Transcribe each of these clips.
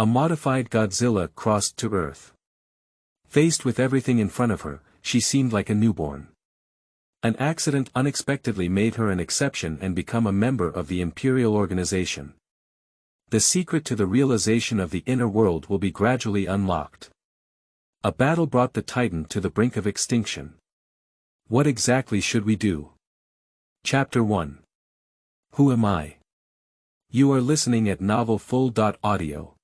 A modified Godzilla crossed to Earth. Faced with everything in front of her, she seemed like a newborn. An accident unexpectedly made her an exception and become a member of the imperial organization. The secret to the realization of the inner world will be gradually unlocked. A battle brought the Titan to the brink of extinction. What exactly should we do? Chapter 1. Who am I? You are listening at novelfull.audio.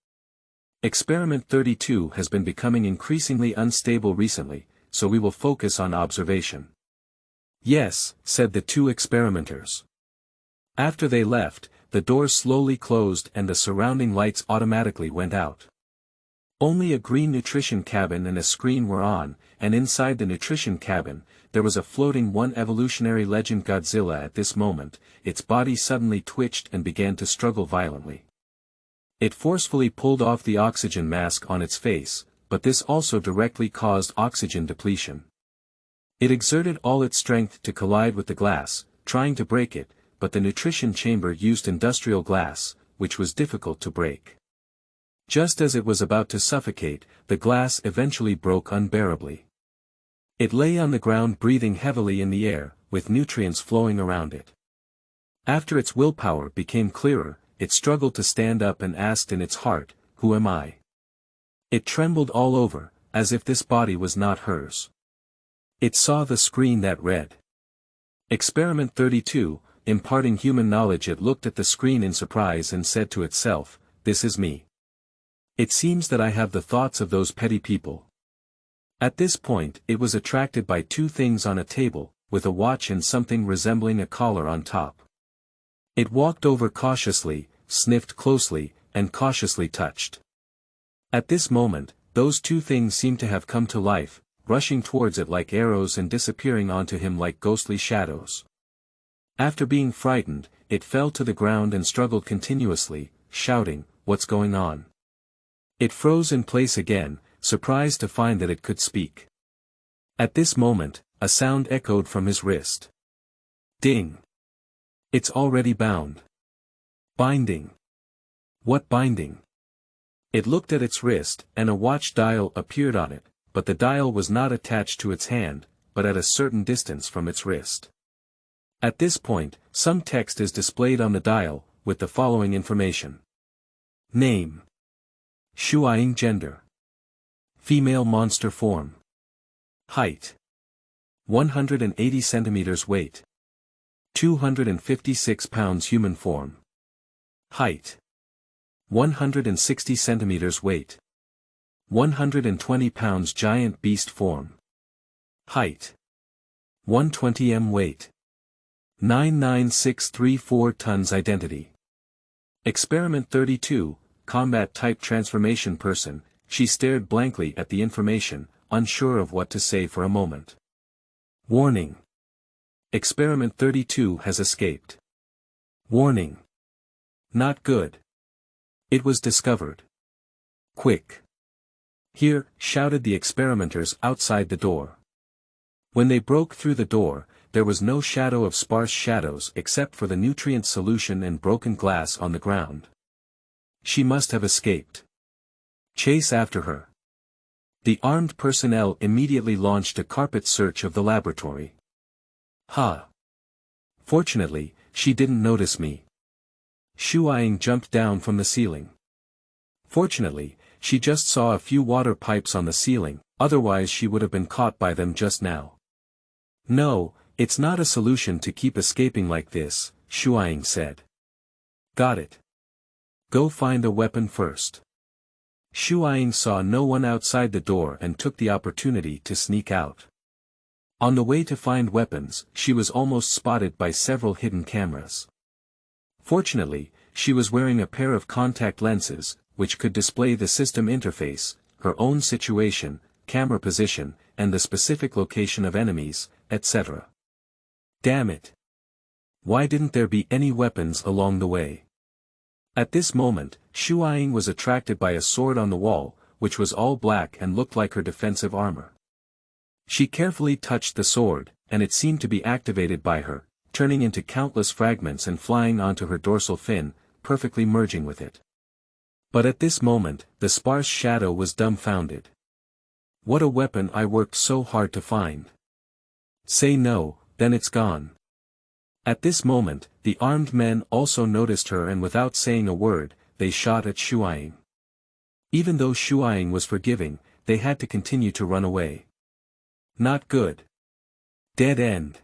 Experiment 32 has been becoming increasingly unstable recently, so we will focus on observation. Yes, said the two experimenters. After they left, the doors slowly closed and the surrounding lights automatically went out. Only a green nutrition cabin and a screen were on, and inside the nutrition cabin, there was a floating one evolutionary legend Godzilla. At this moment, its body suddenly twitched and began to struggle violently. It forcefully pulled off the oxygen mask on its face, but this also directly caused oxygen depletion. It exerted all its strength to collide with the glass, trying to break it, but the nutrition chamber used industrial glass, which was difficult to break. Just as it was about to suffocate, the glass eventually broke unbearably. It lay on the ground breathing heavily in the air, with nutrients flowing around it. After its willpower became clearer, it struggled to stand up and asked in its heart, "Who am I?" It trembled all over, as if this body was not hers. It saw the screen that read. Experiment 32, imparting human knowledge. It looked at the screen in surprise and said to itself, "This is me. It seems that I have the thoughts of those petty people." At this point it was attracted by two things on a table, with a watch and something resembling a collar on top. It walked over cautiously, sniffed closely, and cautiously touched. At this moment, those two things seemed to have come to life, rushing towards it like arrows and disappearing onto him like ghostly shadows. After being frightened, it fell to the ground and struggled continuously, shouting, "What's going on?" It froze in place again, surprised to find that it could speak. At this moment, a sound echoed from his wrist. Ding! It's already bound. Binding. What binding? It looked at its wrist, and a watch dial appeared on it, but the dial was not attached to its hand, but at a certain distance from its wrist. At this point, some text is displayed on the dial, with the following information. Name. Shuaing gender. Female monster form. Height. 180 centimeters weight. 256 pounds human form. Height. 160 centimeters weight. 120 pounds giant beast form. Height. 120 m weight. 99634 tons identity. Experiment 32, combat type transformation person. She stared blankly at the information, unsure of what to say for a moment. Warning. Experiment 32 has escaped. Warning. Not good. It was discovered. Quick. Here, shouted the experimenters outside the door. When they broke through the door, there was no shadow of sparse shadows except for the nutrient solution and broken glass on the ground. She must have escaped. Chase after her. The armed personnel immediately launched a carpet search of the laboratory. Fortunately, she didn't notice me. Shuaing jumped down from the ceiling. Fortunately, she just saw a few water pipes on the ceiling, otherwise she would have been caught by them just now. No, it's not a solution to keep escaping like this, Shuaing said. Got it. Go find a weapon first. Shuaing saw no one outside the door and took the opportunity to sneak out. On the way to find weapons, she was almost spotted by several hidden cameras. Fortunately, she was wearing a pair of contact lenses, which could display the system interface, her own situation, camera position, and the specific location of enemies, etc. Damn it! Why didn't there be any weapons along the way? At this moment, Shuaing was attracted by a sword on the wall, which was all black and looked like her defensive armor. She carefully touched the sword, and it seemed to be activated by her, turning into countless fragments and flying onto her dorsal fin, perfectly merging with it. But at this moment, the sparse shadow was dumbfounded. What a weapon I worked so hard to find. Say no, then it's gone. At this moment, the armed men also noticed her and without saying a word, they shot at Shuaing. Even though Shuaing was forgiving, they had to continue to run away. Not good. Dead end.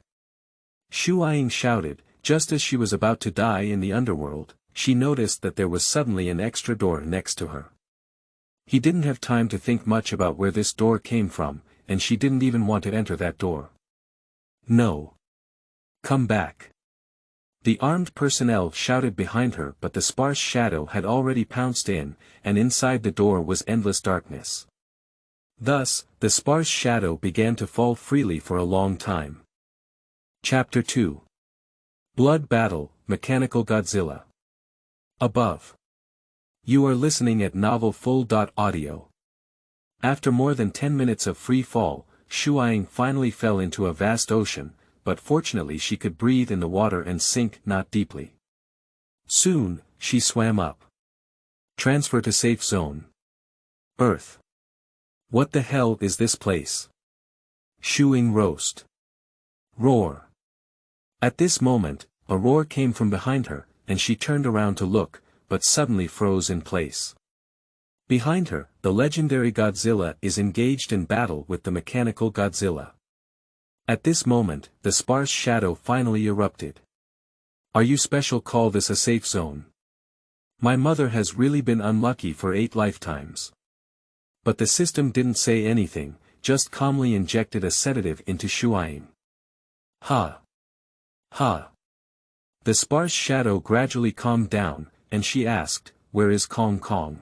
Shuaing shouted, just as she was about to die in the underworld, she noticed that there was suddenly an extra door next to her. He didn't have time to think much about where this door came from, and she didn't even want to enter that door. No. Come back. The armed personnel shouted behind her, but the sparse shadow had already pounced in, and inside the door was endless darkness. Thus, the sparse shadow began to fall freely for a long time. Chapter 2. Blood Battle, Mechanical Godzilla. Above. You are listening at novelfull.audio. After more than 10 minutes of free fall, Shuaing finally fell into a vast ocean, but fortunately she could breathe in the water and sink not deeply. Soon, she swam up. Transfer to safe zone. Earth. What the hell is this place? Shuaing roast. Roar. At this moment, a roar came from behind her, and she turned around to look, but suddenly froze in place. Behind her, the legendary Godzilla is engaged in battle with the mechanical Godzilla. At this moment, the sparse shadow finally erupted. Are you special? Call this a safe zone? My mother has really been unlucky for 8 lifetimes. But the system didn't say anything, just calmly injected a sedative into Shuaing. Ha! Ha! The sparse shadow gradually calmed down, and she asked, where is Kong Kong?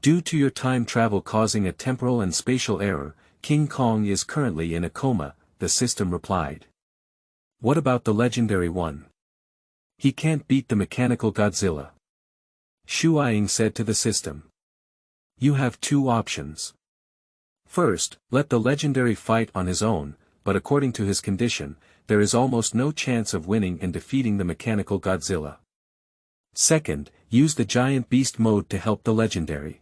Due to your time travel causing a temporal and spatial error, King Kong is currently in a coma, the system replied. What about the legendary one? He can't beat the mechanical Godzilla. Shuaing said to the system. You have 2 options. First, let the legendary fight on his own, but according to his condition, there is almost no chance of winning and defeating the mechanical Godzilla. Second, use the giant beast mode to help the legendary.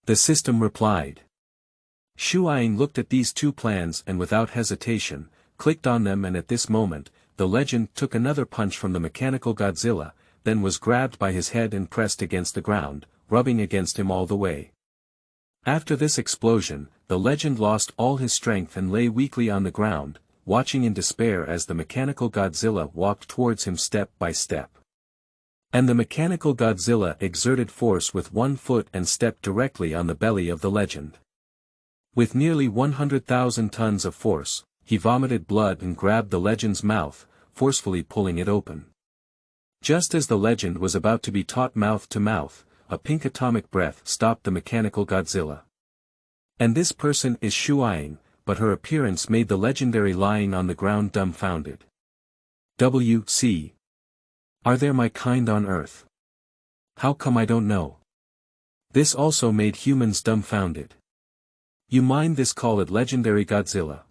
The system replied. Shuaing looked at these 2 plans and without hesitation, clicked on them, and at this moment, the legend took another punch from the mechanical Godzilla, then was grabbed by his head and pressed against the ground, rubbing against him all the way. After this explosion, the legend lost all his strength and lay weakly on the ground, watching in despair as the mechanical Godzilla walked towards him step by step. And the mechanical Godzilla exerted force with 1 foot and stepped directly on the belly of the legend. With nearly 100,000 tons of force, he vomited blood and grabbed the legend's mouth, forcefully pulling it open. Just as the legend was about to be taught mouth to mouth, a pink atomic breath stopped the mechanical Godzilla. And this person is Shuaing, but her appearance made the legendary lying on the ground dumbfounded. W.C. Are there my kind on Earth? How come I don't know? This also made humans dumbfounded. You mind this? Call it legendary Godzilla.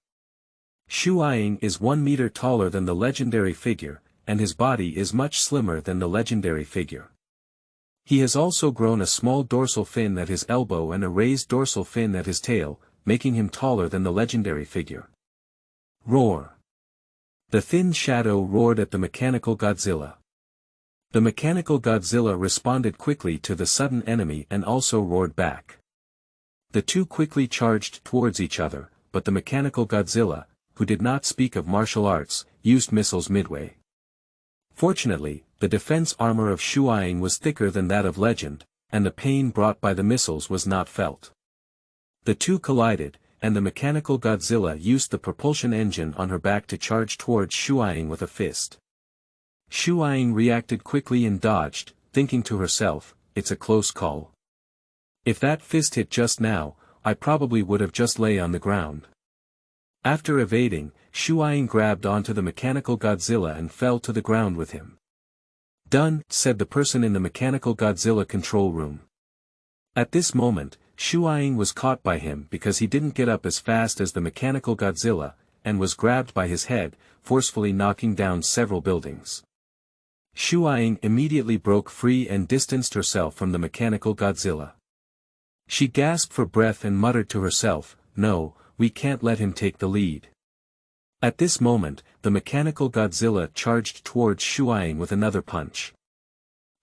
Shuaing is 1 meter taller than the legendary figure, and his body is much slimmer than the legendary figure. He has also grown a small dorsal fin at his elbow and a raised dorsal fin at his tail, making him taller than the legendary figure. Roar. The thin shadow roared at the mechanical Godzilla. The mechanical Godzilla responded quickly to the sudden enemy and also roared back. The 2 quickly charged towards each other, but the mechanical Godzilla, who did not speak of martial arts, used missiles midway. Fortunately, the defense armor of Shuaing was thicker than that of Legend, and the pain brought by the missiles was not felt. The 2 collided, and the mechanical Godzilla used the propulsion engine on her back to charge towards Shuaing with a fist. Shuaing reacted quickly and dodged, thinking to herself, it's a close call. If that fist hit just now, I probably would have just lay on the ground. After evading, Shuaing grabbed onto the mechanical Godzilla and fell to the ground with him. Done, said the person in the mechanical Godzilla control room. At this moment, Shuaing was caught by him because he didn't get up as fast as the mechanical Godzilla, and was grabbed by his head, forcefully knocking down several buildings. Shuaing immediately broke free and distanced herself from the mechanical Godzilla. She gasped for breath and muttered to herself, "No, we can't let him take the lead." At this moment, the mechanical Godzilla charged towards Shuaing with another punch.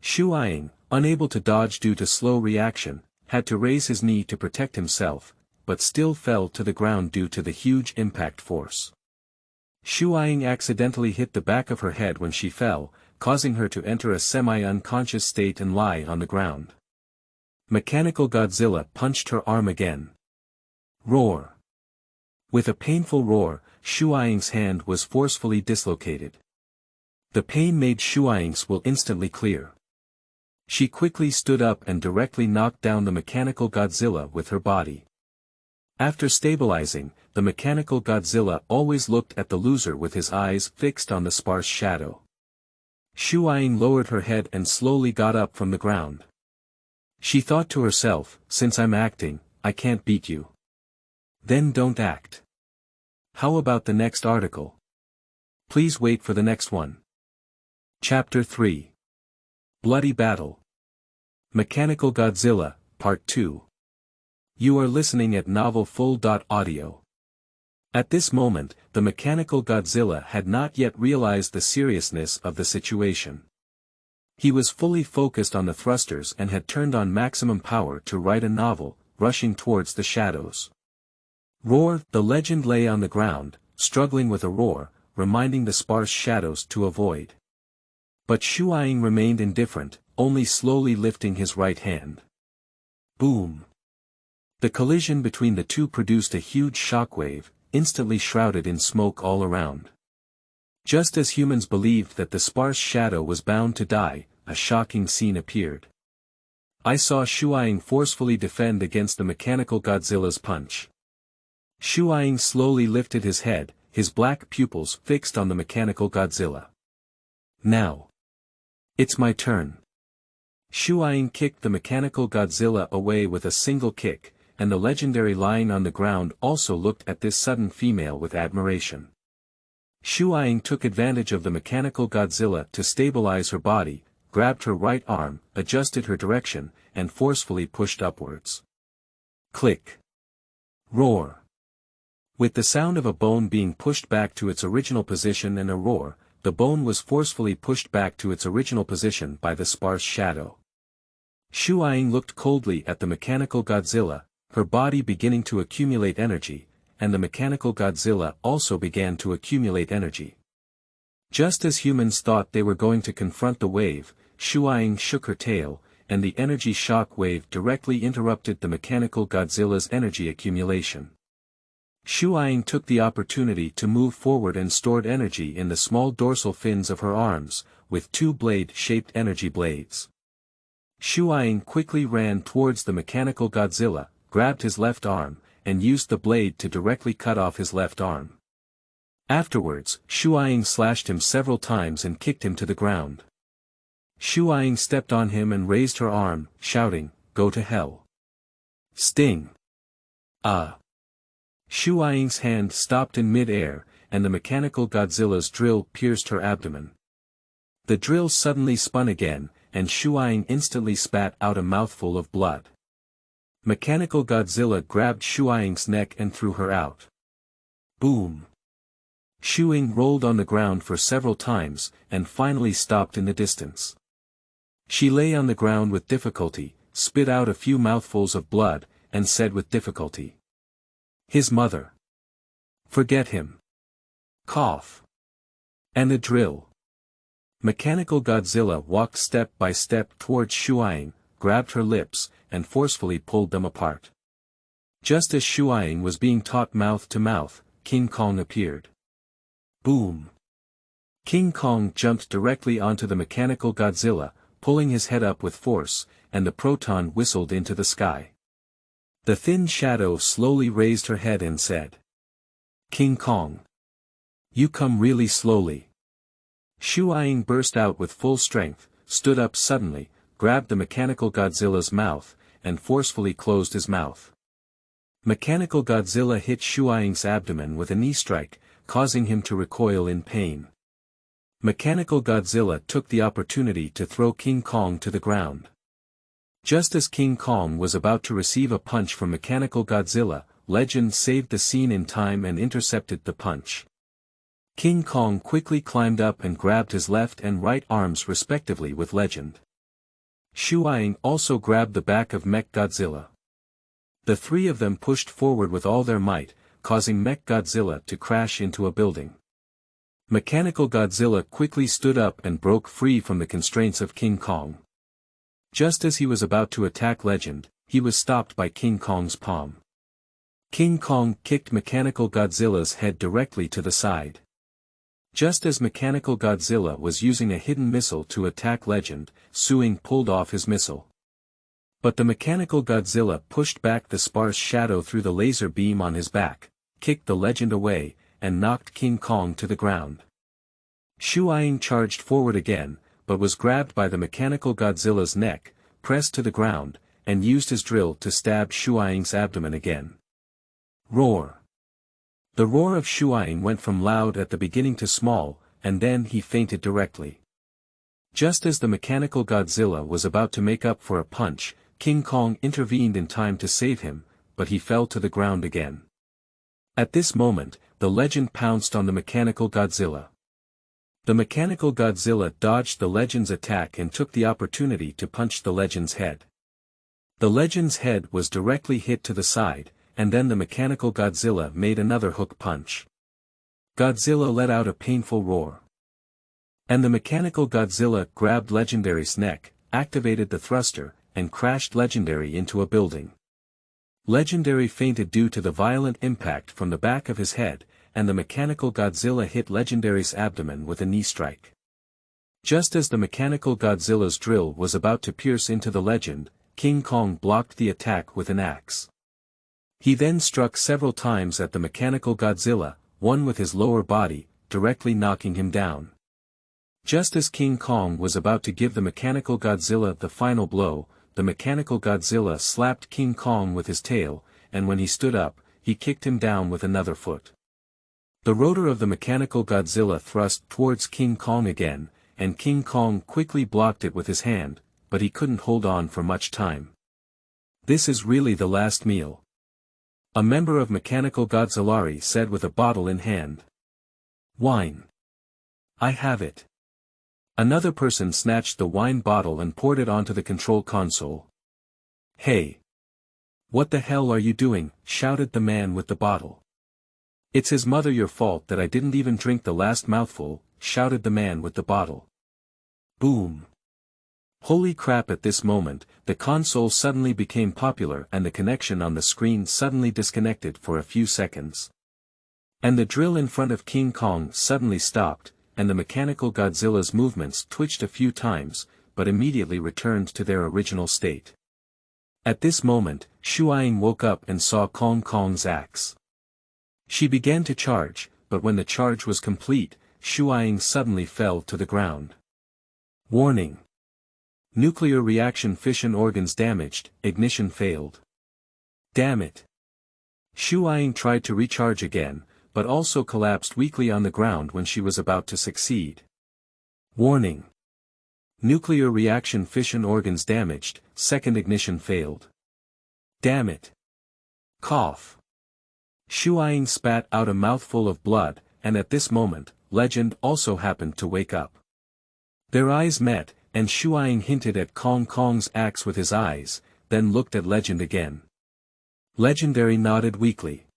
Shuaing, unable to dodge due to slow reaction, had to raise his knee to protect himself, but still fell to the ground due to the huge impact force. Shuaing accidentally hit the back of her head when she fell, causing her to enter a semi-unconscious state and lie on the ground. Mechanical Godzilla punched her arm again. Roar. With a painful roar, Shuaing's hand was forcefully dislocated. The pain made Shuaing's will instantly clear. She quickly stood up and directly knocked down the mechanical Godzilla with her body. After stabilizing, the mechanical Godzilla always looked at the loser with his eyes fixed on the sparse shadow. Shuaing lowered her head and slowly got up from the ground. She thought to herself, "Since I'm acting, I can't beat you. Then don't act. How about the next article? Please wait for the next one." Chapter 3. Bloody Battle. Mechanical Godzilla, Part 2. You are listening at novelfull.audio. At this moment, the mechanical Godzilla had not yet realized the seriousness of the situation. He was fully focused on the thrusters and had turned on maximum power to write a novel, rushing towards the shadows. Roar! The legend lay on the ground, struggling with a roar, reminding the sparse shadows to avoid. But Shuaing remained indifferent, only slowly lifting his right hand. Boom! The collision between the two produced a huge shockwave, instantly shrouded in smoke all around. Just as humans believed that the sparse shadow was bound to die, a shocking scene appeared. I saw Shuaing forcefully defend against the mechanical Godzilla's punch. Shuaing slowly lifted his head, his black pupils fixed on the mechanical Godzilla. Now. It's my turn. Shuaing kicked the mechanical Godzilla away with a single kick, and the legendary lying on the ground also looked at this sudden female with admiration. Shuaing took advantage of the mechanical Godzilla to stabilize her body, grabbed her right arm, adjusted her direction, and forcefully pushed upwards. Click. Roar. With the sound of a bone being pushed back to its original position and a roar, the bone was forcefully pushed back to its original position by the sparse shadow. Shuaing looked coldly at the mechanical Godzilla, her body beginning to accumulate energy, and the mechanical Godzilla also began to accumulate energy. Just as humans thought they were going to confront the wave, Shuaing shook her tail, and the energy shock wave directly interrupted the mechanical Godzilla's energy accumulation. Shuaing took the opportunity to move forward and stored energy in the small dorsal fins of her arms, with two blade-shaped energy blades. Shuaing quickly ran towards the mechanical Godzilla, grabbed his left arm, and used the blade to directly cut off his left arm. Afterwards, Shuaing slashed him several times and kicked him to the ground. Shuaing stepped on him and raised her arm, shouting, "Go to hell. Sting." Shuaing's hand stopped in mid-air, and the mechanical Godzilla's drill pierced her abdomen. The drill suddenly spun again, and Shuaing instantly spat out a mouthful of blood. Mechanical Godzilla grabbed Shuaing's neck and threw her out. Boom! Shuaing rolled on the ground for several times, and finally stopped in the distance. She lay on the ground with difficulty, spit out a few mouthfuls of blood, and said with difficulty, "His mother. Forget him. Cough. And the drill." Mechanical Godzilla walked step by step towards Shuaing, grabbed her lips, and forcefully pulled them apart. Just as Shuaing was being taught mouth to mouth, King Kong appeared. Boom! King Kong jumped directly onto the mechanical Godzilla, pulling his head up with force, and the proton whistled into the sky. The thin shadow slowly raised her head and said, "King Kong. You come really slowly." Shuaing burst out with full strength, stood up suddenly, grabbed the mechanical Godzilla's mouth, and forcefully closed his mouth. Mechanical Godzilla hit Shuaing's abdomen with a knee strike, causing him to recoil in pain. Mechanical Godzilla took the opportunity to throw King Kong to the ground. Just as King Kong was about to receive a punch from Mechanical Godzilla, Legend saved the scene in time and intercepted the punch. King Kong quickly climbed up and grabbed his left and right arms respectively with Legend. Shuai also grabbed the back of Mech Godzilla. The three of them pushed forward with all their might, causing Mech Godzilla to crash into a building. Mechanical Godzilla quickly stood up and broke free from the constraints of King Kong. Just as he was about to attack Legend, he was stopped by King Kong's palm. King Kong kicked Mechanical Godzilla's head directly to the side. Just as Mechanical Godzilla was using a hidden missile to attack Legend, Suing pulled off his missile. But the Mechanical Godzilla pushed back the sparse shadow through the laser beam on his back, kicked the Legend away, and knocked King Kong to the ground. Shuai charged forward again, but was grabbed by the Mechanical Godzilla's neck, pressed to the ground, and used his drill to stab Shuai's abdomen again. Roar. The roar of Shuai went from loud at the beginning to small, and then he fainted directly. Just as the Mechanical Godzilla was about to make up for a punch, King Kong intervened in time to save him, but he fell to the ground again. At this moment, the Legend pounced on the Mechanical Godzilla. The Mechanical Godzilla dodged the Legend's attack and took the opportunity to punch the Legend's head. The Legend's head was directly hit to the side, and then the Mechanical Godzilla made another hook punch. Godzilla let out a painful roar. And the Mechanical Godzilla grabbed Legendary's neck, activated the thruster, and crashed Legendary into a building. Legendary fainted due to the violent impact from the back of his head, and the Mechanical Godzilla hit Legendary's abdomen with a knee strike. Just as the Mechanical Godzilla's drill was about to pierce into the Legend, King Kong blocked the attack with an axe. He then struck several times at the Mechanical Godzilla, one with his lower body, directly knocking him down. Just as King Kong was about to give the Mechanical Godzilla the final blow, the Mechanical Godzilla slapped King Kong with his tail, and when he stood up, he kicked him down with another foot. The rotor of the Mechanical Godzilla thrust towards King Kong again, and King Kong quickly blocked it with his hand, but he couldn't hold on for much time. "This is really the last meal," a member of Mechanical Godzilla said with a bottle in hand. "Wine. I have it." Another person snatched the wine bottle and poured it onto the control console. "Hey! What the hell are you doing?" shouted the man with the bottle. "It's his mother your fault that I didn't even drink the last mouthful," shouted the man with the bottle. Boom! Holy crap! At this moment, the console suddenly became popular and the connection on the screen suddenly disconnected for a few seconds. And the drill in front of King Kong suddenly stopped, and the Mechanical Godzilla's movements twitched a few times, but immediately returned to their original state. At this moment, Shuai woke up and saw Kong's axe. She began to charge, but when the charge was complete, Shuai suddenly fell to the ground. Warning! Nuclear reaction fission organs damaged, ignition failed. Damn it! Shuai tried to recharge again, but also collapsed weakly on the ground when she was about to succeed. Warning! Nuclear reaction fission organs damaged, second ignition failed. Damn it! Cough! Shuai spat out a mouthful of blood, and at this moment, Legend also happened to wake up. Their eyes met, and Shuai hinted at Kong's axe with his eyes, then looked at Legend again. Legendary nodded weakly.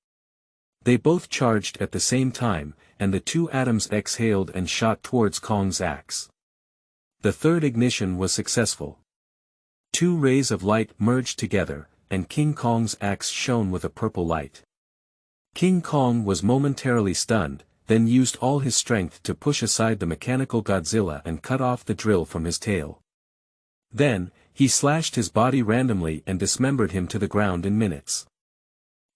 They both charged at the same time, and the two atoms exhaled and shot towards Kong's axe. The third ignition was successful. Two rays of light merged together, and King Kong's axe shone with a purple light. King Kong was momentarily stunned, then used all his strength to push aside the Mechanical Godzilla and cut off the drill from his tail. Then, he slashed his body randomly and dismembered him to the ground in minutes.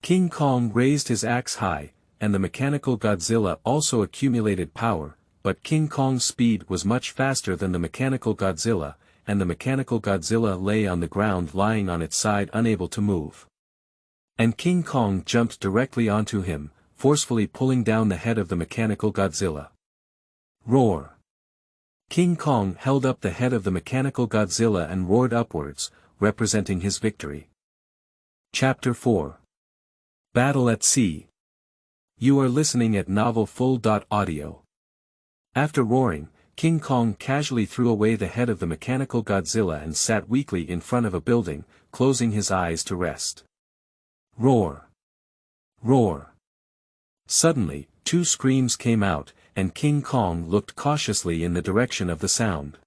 King Kong raised his axe high, and the Mechanical Godzilla also accumulated power, but King Kong's speed was much faster than the Mechanical Godzilla, and the Mechanical Godzilla lay on the ground lying on its side unable to move. And King Kong jumped directly onto him, forcefully pulling down the head of the Mechanical Godzilla. Roar! King Kong held up the head of the mechanical Godzilla and roared upwards, representing his victory. Chapter 4. Battle at Sea. You are listening at Novel Full.Audio. After roaring, King Kong casually threw away the head of the mechanical Godzilla and sat weakly in front of a building, closing his eyes to rest. Roar! Roar! Suddenly, two screams came out, and King Kong looked cautiously in the direction of the sound.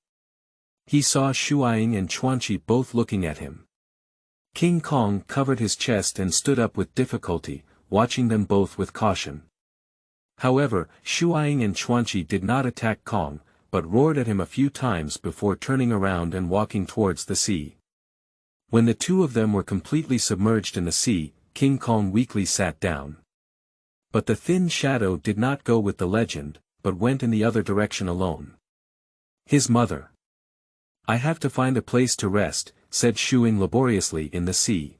He saw Shuaying and Chuanqi both looking at him. King Kong covered his chest and stood up with difficulty, watching them both with caution. However, Shuaying and Chuanqi did not attack Kong, but roared at him a few times before turning around and walking towards the sea. When the two of them were completely submerged in the sea, King Kong weakly sat down. But the thin shadow did not go with the legend, but went in the other direction alone. His mother. I have to find a place to rest, said Shuing laboriously in the sea.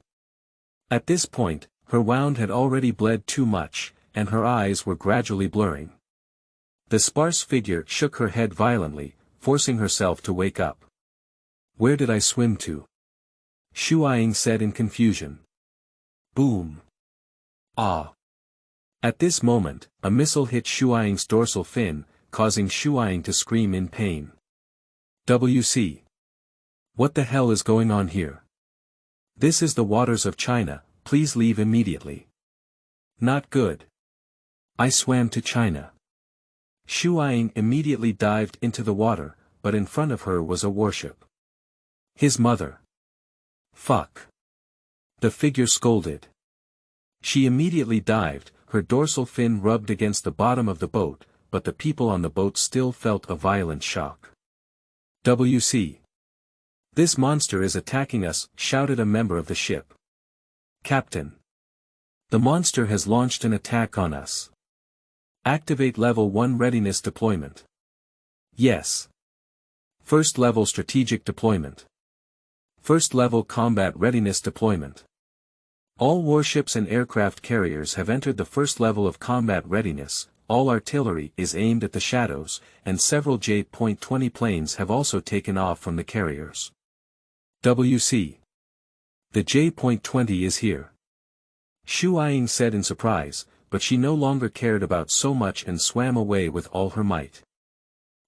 At this point, her wound had already bled too much, and her eyes were gradually blurring. The sparse figure shook her head violently, forcing herself to wake up. Where did I swim to? Shuaying said in confusion. Boom. Ah. At this moment, a missile hit Shuaying's dorsal fin, causing Shuaying to scream in pain. WC. What the hell is going on here? This is the waters of China, please leave immediately. Not good. I swam to China. Shuaying immediately dived into the water, but in front of her was a warship. His mother. Fuck. The figure scolded. She immediately dived, her dorsal fin rubbed against the bottom of the boat, but the people on the boat still felt a violent shock. WC. This monster is attacking us, shouted a member of the ship. Captain. The monster has launched an attack on us. Activate Level 1 Readiness Deployment. Yes. First Level Strategic Deployment. First Level Combat Readiness Deployment. All warships and aircraft carriers have entered the first level of combat readiness, all artillery is aimed at the shadows, and several J.20 planes have also taken off from the carriers. WC. The J.20 is here. Shuaying said in surprise, but she no longer cared about so much and swam away with all her might.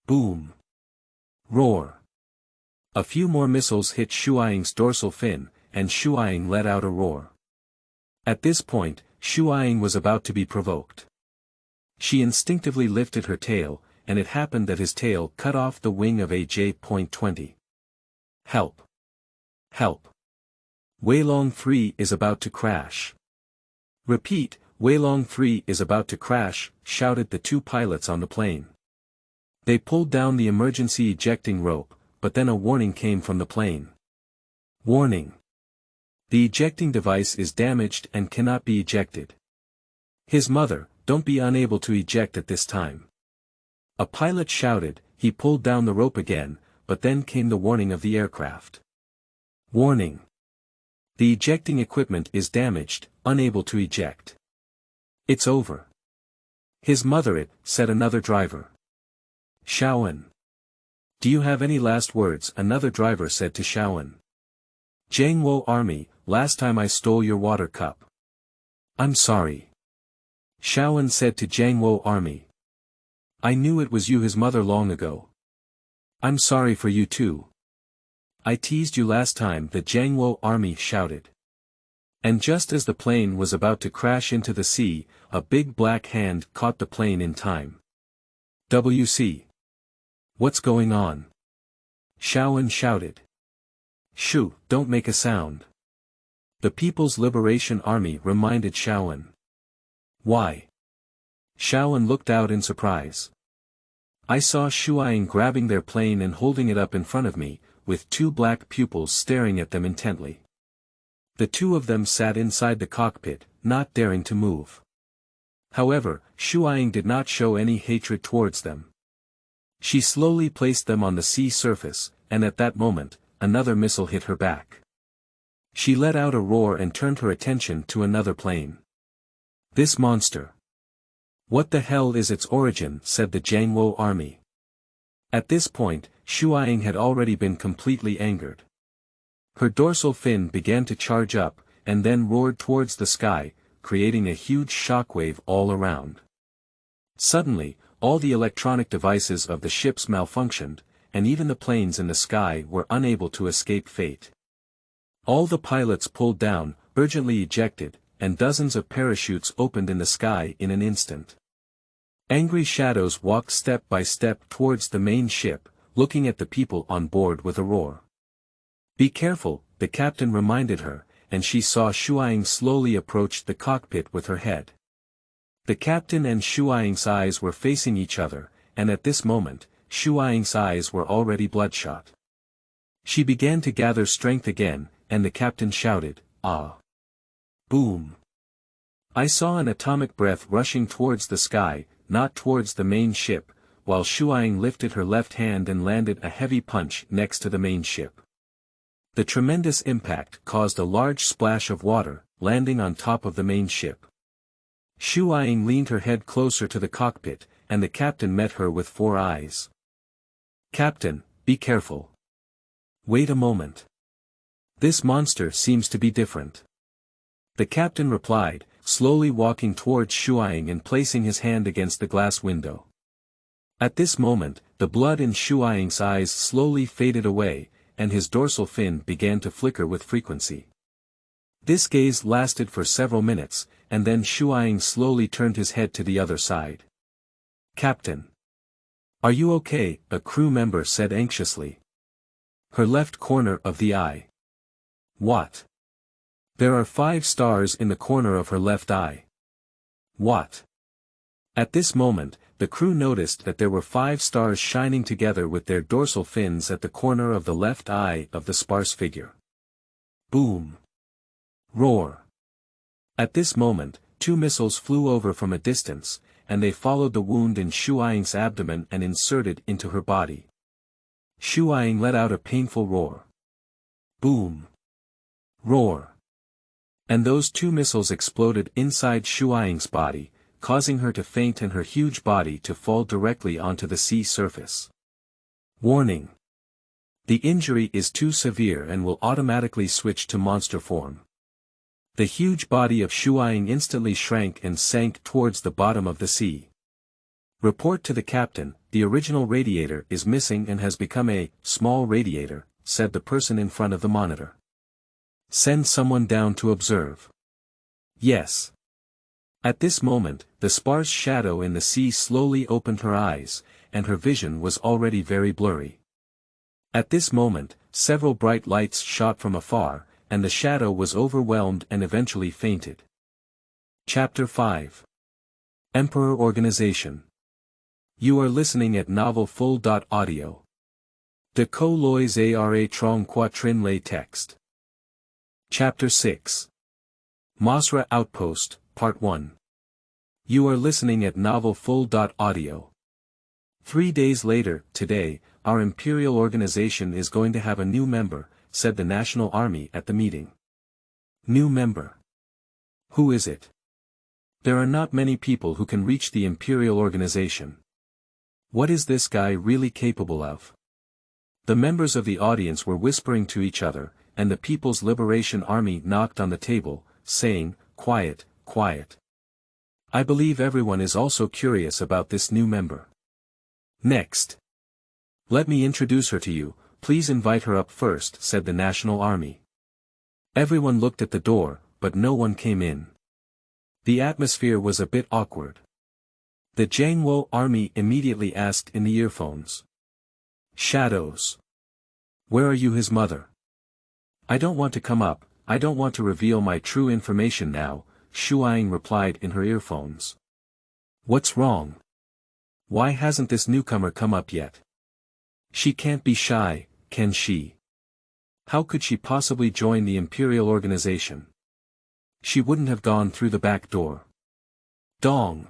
Boom. Roar. A few more missiles hit Shuaying's dorsal fin, and Shuaying let out a roar. At this point, Shuaying was about to be provoked. She instinctively lifted her tail, and it happened that his tail cut off the wing of a J.20. Help! Help! Weilong 3 is about to crash. Repeat, Weilong 3 is about to crash, shouted the two pilots on the plane. They pulled down the emergency ejecting rope, but then a warning came from the plane. Warning! The ejecting device is damaged and cannot be ejected. His mother, don't be unable to eject at this time. A pilot shouted, he pulled down the rope again, but then came the warning of the aircraft. Warning! The ejecting equipment is damaged, unable to eject. It's over. His mother said another driver. Shaoan. Do you have any last words? Another driver said to Shaoan. Jiangwo Army, last time I stole your water cup. I'm sorry. Shaoan said to Jiangwo Army. I knew it was you, his mother, long ago. I'm sorry for you too. I teased you last time, the Jiangwo Army shouted. And just as the plane was about to crash into the sea, a big black hand caught the plane in time. WC. What's going on? Shaoan shouted. Shoo, don't make a sound. The People's Liberation Army reminded Shaoan. Why? Shaoan looked out in surprise. I saw Shuaying grabbing their plane and holding it up in front of me, with two black pupils staring at them intently. The two of them sat inside the cockpit, not daring to move. However, Shuaying did not show any hatred towards them. She slowly placed them on the sea surface, and at that moment, another missile hit her back. She let out a roar and turned her attention to another plane. This monster. What the hell is its origin? Said the Jiangwo Army. At this point, Shuaing had already been completely angered. Her dorsal fin began to charge up, and then roared towards the sky, creating a huge shockwave all around. Suddenly, all the electronic devices of the ships malfunctioned, and even the planes in the sky were unable to escape fate. All the pilots pulled down, urgently ejected, and dozens of parachutes opened in the sky in an instant. Angry shadows walked step by step towards the main ship, looking at the people on board with a roar. "Be careful," the captain reminded her, and she saw Shuaing slowly approach the cockpit with her head. The captain and Shuaing's eyes were facing each other, and at this moment, Shuaing's eyes were already bloodshot. She began to gather strength again, and the captain shouted, "Ah!" Boom! I saw an atomic breath rushing towards the sky, not towards the main ship, while Shuaing lifted her left hand and landed a heavy punch next to the main ship. The tremendous impact caused a large splash of water, landing on top of the main ship. Shuaing leaned her head closer to the cockpit, and the captain met her with 4 eyes. "Captain, be careful. Wait a moment. This monster seems to be different." The captain replied, slowly walking towards Shuaing and placing his hand against the glass window. At this moment, the blood in Shuaing's eyes slowly faded away, and his dorsal fin began to flicker with frequency. This gaze lasted for several minutes, and then Shuaing slowly turned his head to the other side. "Captain. Are you okay?" a crew member said anxiously. Her left corner of the eye. "What? There are 5 stars in the corner of her left eye." "What?" At this moment, the crew noticed that there were 5 stars shining together with their dorsal fins at the corner of the left eye of the sparse figure. Boom! Roar! At this moment, 2 missiles flew over from a distance, and they followed the wound in Shuaing's abdomen and inserted into her body. Shuaing let out a painful roar. Boom! Roar! And those 2 missiles exploded inside Shuaing's body, causing her to faint and her huge body to fall directly onto the sea surface. Warning! The injury is too severe and will automatically switch to monster form. The huge body of Shuaing instantly shrank and sank towards the bottom of the sea. "Report to the captain, the original radiator is missing and has become a small radiator," said the person in front of the monitor. "Send someone down to observe." "Yes." At this moment, the sparse shadow in the sea slowly opened her eyes, and her vision was already very blurry. At this moment, several bright lights shot from afar, and the shadow was overwhelmed and eventually fainted. Chapter 5. Emperor Organization. You are listening at Novel Full.Audio. De co lois ara trong quatrin lay text. Chapter 6. Mosra Outpost, Part 1. You are listening at Novel Full.Audio. 3 days later, today, our imperial organization is going to have a new member, said the National Army at the meeting. New member. Who is it? There are not many people who can reach the imperial organization. What is this guy really capable of? The members of the audience were whispering to each other, and the People's Liberation Army knocked on the table, saying, "Quiet, quiet." I believe everyone is also curious about this new member. Next. Let me introduce her to you, please invite her up first, said the National Army. Everyone looked at the door, but no one came in. The atmosphere was a bit awkward. The Jiangwo Army immediately asked in the earphones. Shadows. Where are you, his mother? I don't want to come up, I don't want to reveal my true information now, Shuaing replied in her earphones. What's wrong? Why hasn't this newcomer come up yet? She can't be shy, can she? How could she possibly join the Imperial organization? She wouldn't have gone through the back door. Dong!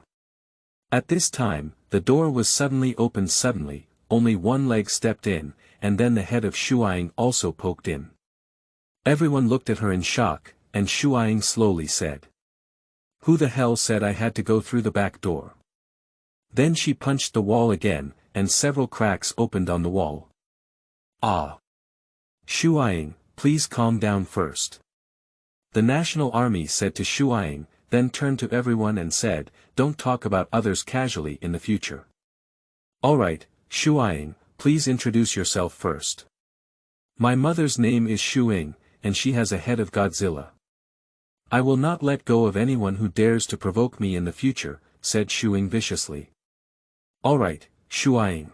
At this time, the door was suddenly opened suddenly, only one leg stepped in, and then the head of Shuaing also poked in. Everyone looked at her in shock, and Shuaing slowly said. Who the hell said I had to go through the back door? Then she punched the wall again, and several cracks opened on the wall. Ah! Shuaing, please calm down first. The National Army said to Shuaing, then turned to everyone and said, don't talk about others casually in the future. Alright, Shuaing, please introduce yourself first. My mother's name is Shuing, and she has a head of Godzilla. I will not let go of anyone who dares to provoke me in the future, said Shuing viciously. Alright, Shuaing.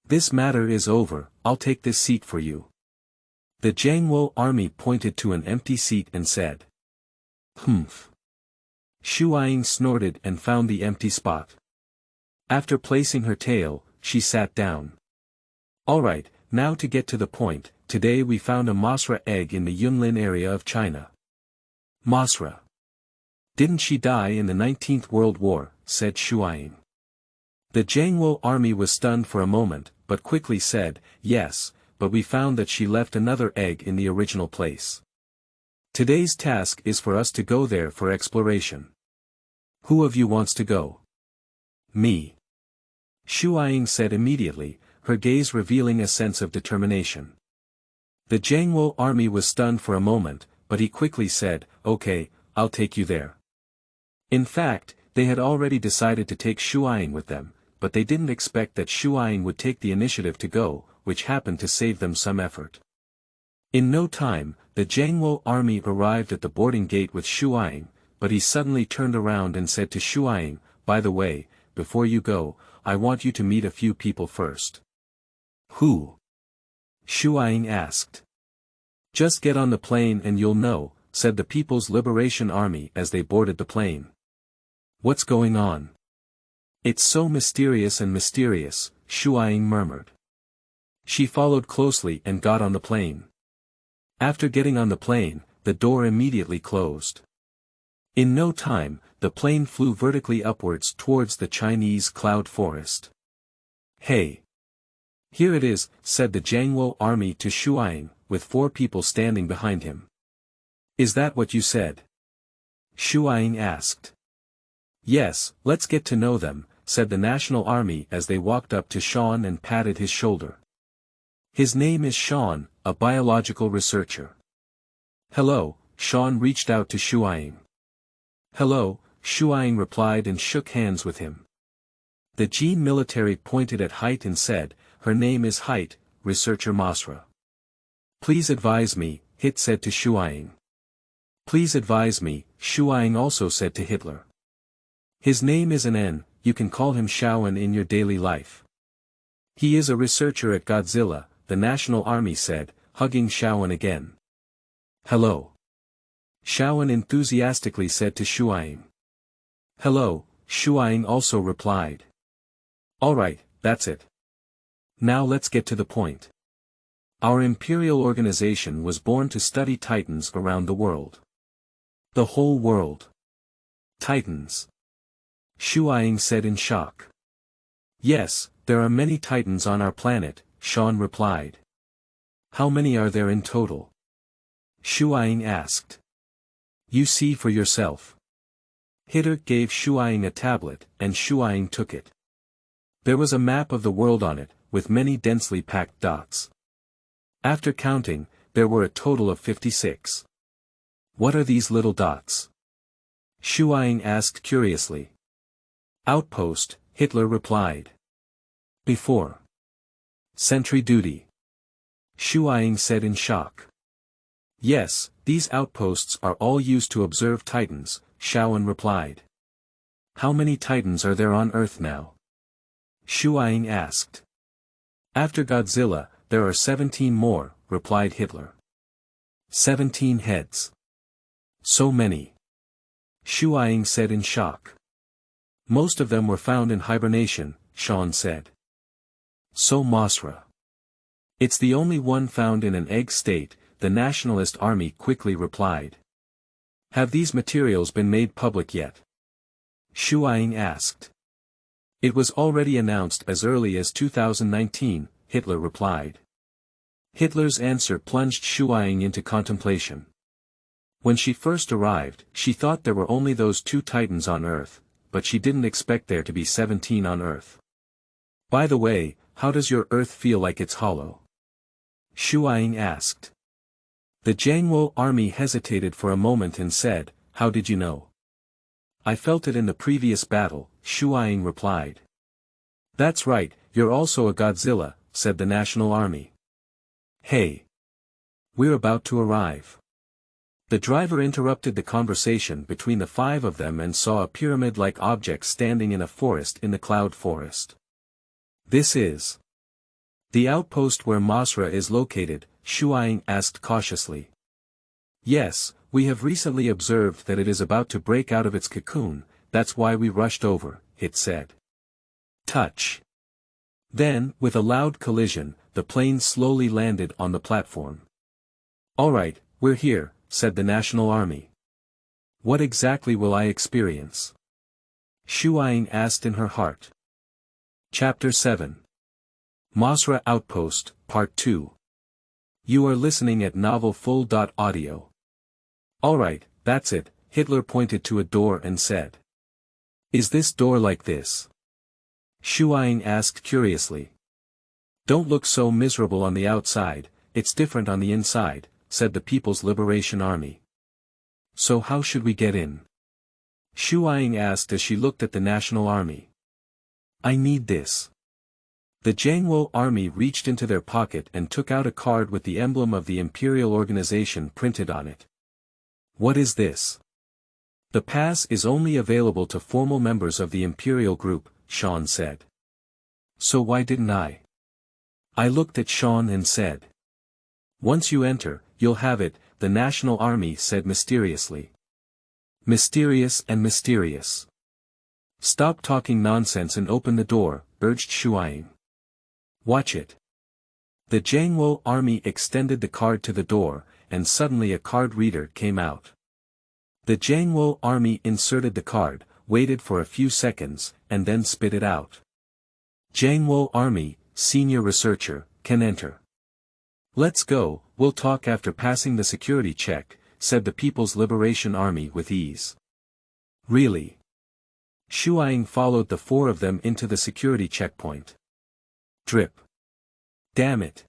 This matter is over, I'll take this seat for you. The Jiangwo army pointed to an empty seat and said. Humph. Shuaing snorted and found the empty spot. After placing her tail, she sat down. Alright, now to get to the point, today we found a Mosra egg in the Yunlin area of China. Mosra. Didn't she die in the 19th World War, said Shuaing. The Jiangwo army was stunned for a moment, but quickly said, yes, but we found that she left another egg in the original place. Today's task is for us to go there for exploration. Who of you wants to go? Me. Shuaing said immediately, her gaze revealing a sense of determination. The Jiangwo army was stunned for a moment, but he quickly said, okay, I'll take you there. In fact, they had already decided to take Shuaing with them, but they didn't expect that Shuaing would take the initiative to go, which happened to save them some effort. In no time, the Jiangwo army arrived at the boarding gate with Shuaing, but he suddenly turned around and said to Shuaing, by the way, before you go, I want you to meet a few people first. Who? Shuaing asked. Just get on the plane and you'll know, said the People's Liberation Army as they boarded the plane. What's going on? It's so mysterious and mysterious, Shuaing murmured. She followed closely and got on the plane. After getting on the plane, the door immediately closed. In no time, the plane flew vertically upwards towards the Chinese cloud forest. Hey! Here it is, said the Jiangwo army to Shuaing, with 4 people standing behind him. Is that what you said? Shuaing asked. Yes, let's get to know them, said the National Army as they walked up to Sean and patted his shoulder. His name is Sean, a biological researcher. Hello, Sean reached out to Shuaing. Hello, Shuaing replied and shook hands with him. The Jin military pointed at Height and said, her name is Height, researcher Mosra. Please advise me, Hit said to Shuaing. Please advise me, Shuaing also said to Hitler. His name is An, you can call him Shaoan in your daily life. He is a researcher at Godzilla, the National Army said, hugging Shaoan again. Hello. Shaoan enthusiastically said to Shuaing. Hello, Shuaing also replied. Alright, that's it. Now let's get to the point. Our imperial organization was born to study titans around the world. The whole world. Titans. Shuaing said in shock. Yes, there are many titans on our planet, Sean replied. How many are there in total? Shuaing asked. You see for yourself. Hitter gave Shuaing a tablet, and Shuaing took it. There was a map of the world on it, with many densely packed dots. After counting, there were a total of 56. What are these little dots? Shuaing asked curiously. Outpost, Hitler replied. Before. Sentry duty. Shuaing said in shock. Yes, these outposts are all used to observe titans, Shaoan replied. How many titans are there on Earth now? Shuaing asked. After Godzilla, there are 17 more, replied Hitler. 17 heads. So many. Shuaing said in shock. Most of them were found in hibernation, Sean said. So Mosra. It's the only one found in an egg state, the Nationalist Army quickly replied. Have these materials been made public yet? Shuaing asked. It was already announced as early as 2019, Hitler replied. Hitler's answer plunged Shuaing into contemplation. When she first arrived, she thought there were only those 2 titans on Earth, but she didn't expect there to be 17 on Earth. By the way, how does your Earth feel like it's hollow? Shuaing asked. The Jiangwo army hesitated for a moment and said, how did you know? I felt it in the previous battle, Shuaing replied. That's right, you're also a Godzilla, said the National Army. Hey! We're about to arrive. The driver interrupted the conversation between the five of them and saw a pyramid-like object standing in a forest in the cloud forest. This is the outpost where Mosra is located, Shuaing asked cautiously. Yes, we have recently observed that it is about to break out of its cocoon, that's why we rushed over, it said. Touch. Then, with a loud collision, the plane slowly landed on the platform. Alright, we're here, said the National Army. What exactly will I experience? Shuaing asked in her heart. Chapter 7. Mosra Outpost, Part 2. You are listening at novelfull.audio. Alright, that's it, Hitler pointed to a door and said. Is this door like this? Shuaing asked curiously. Don't look so miserable on the outside, it's different on the inside, said the People's Liberation Army. So how should we get in? Shuaing asked as she looked at the National Army. I need this. The Jiangwo army reached into their pocket and took out a card with the emblem of the imperial organization printed on it. What is this? The pass is only available to formal members of the imperial group, Sean said. So why didn't I? I looked at Sean and said. Once you enter, you'll have it, the National Army said mysteriously. Mysterious and mysterious. Stop talking nonsense and open the door, urged Shuaing. Watch it. The Jiangwo army extended the card to the door, and suddenly a card reader came out. The Jiangwo army inserted the card, waited for a few seconds, and then spit it out. Jiangwo army, senior researcher, can enter. Let's go, we'll talk after passing the security check, said the People's Liberation Army with ease. Really? Shuaing followed the four of them into the security checkpoint. Drip. Damn it.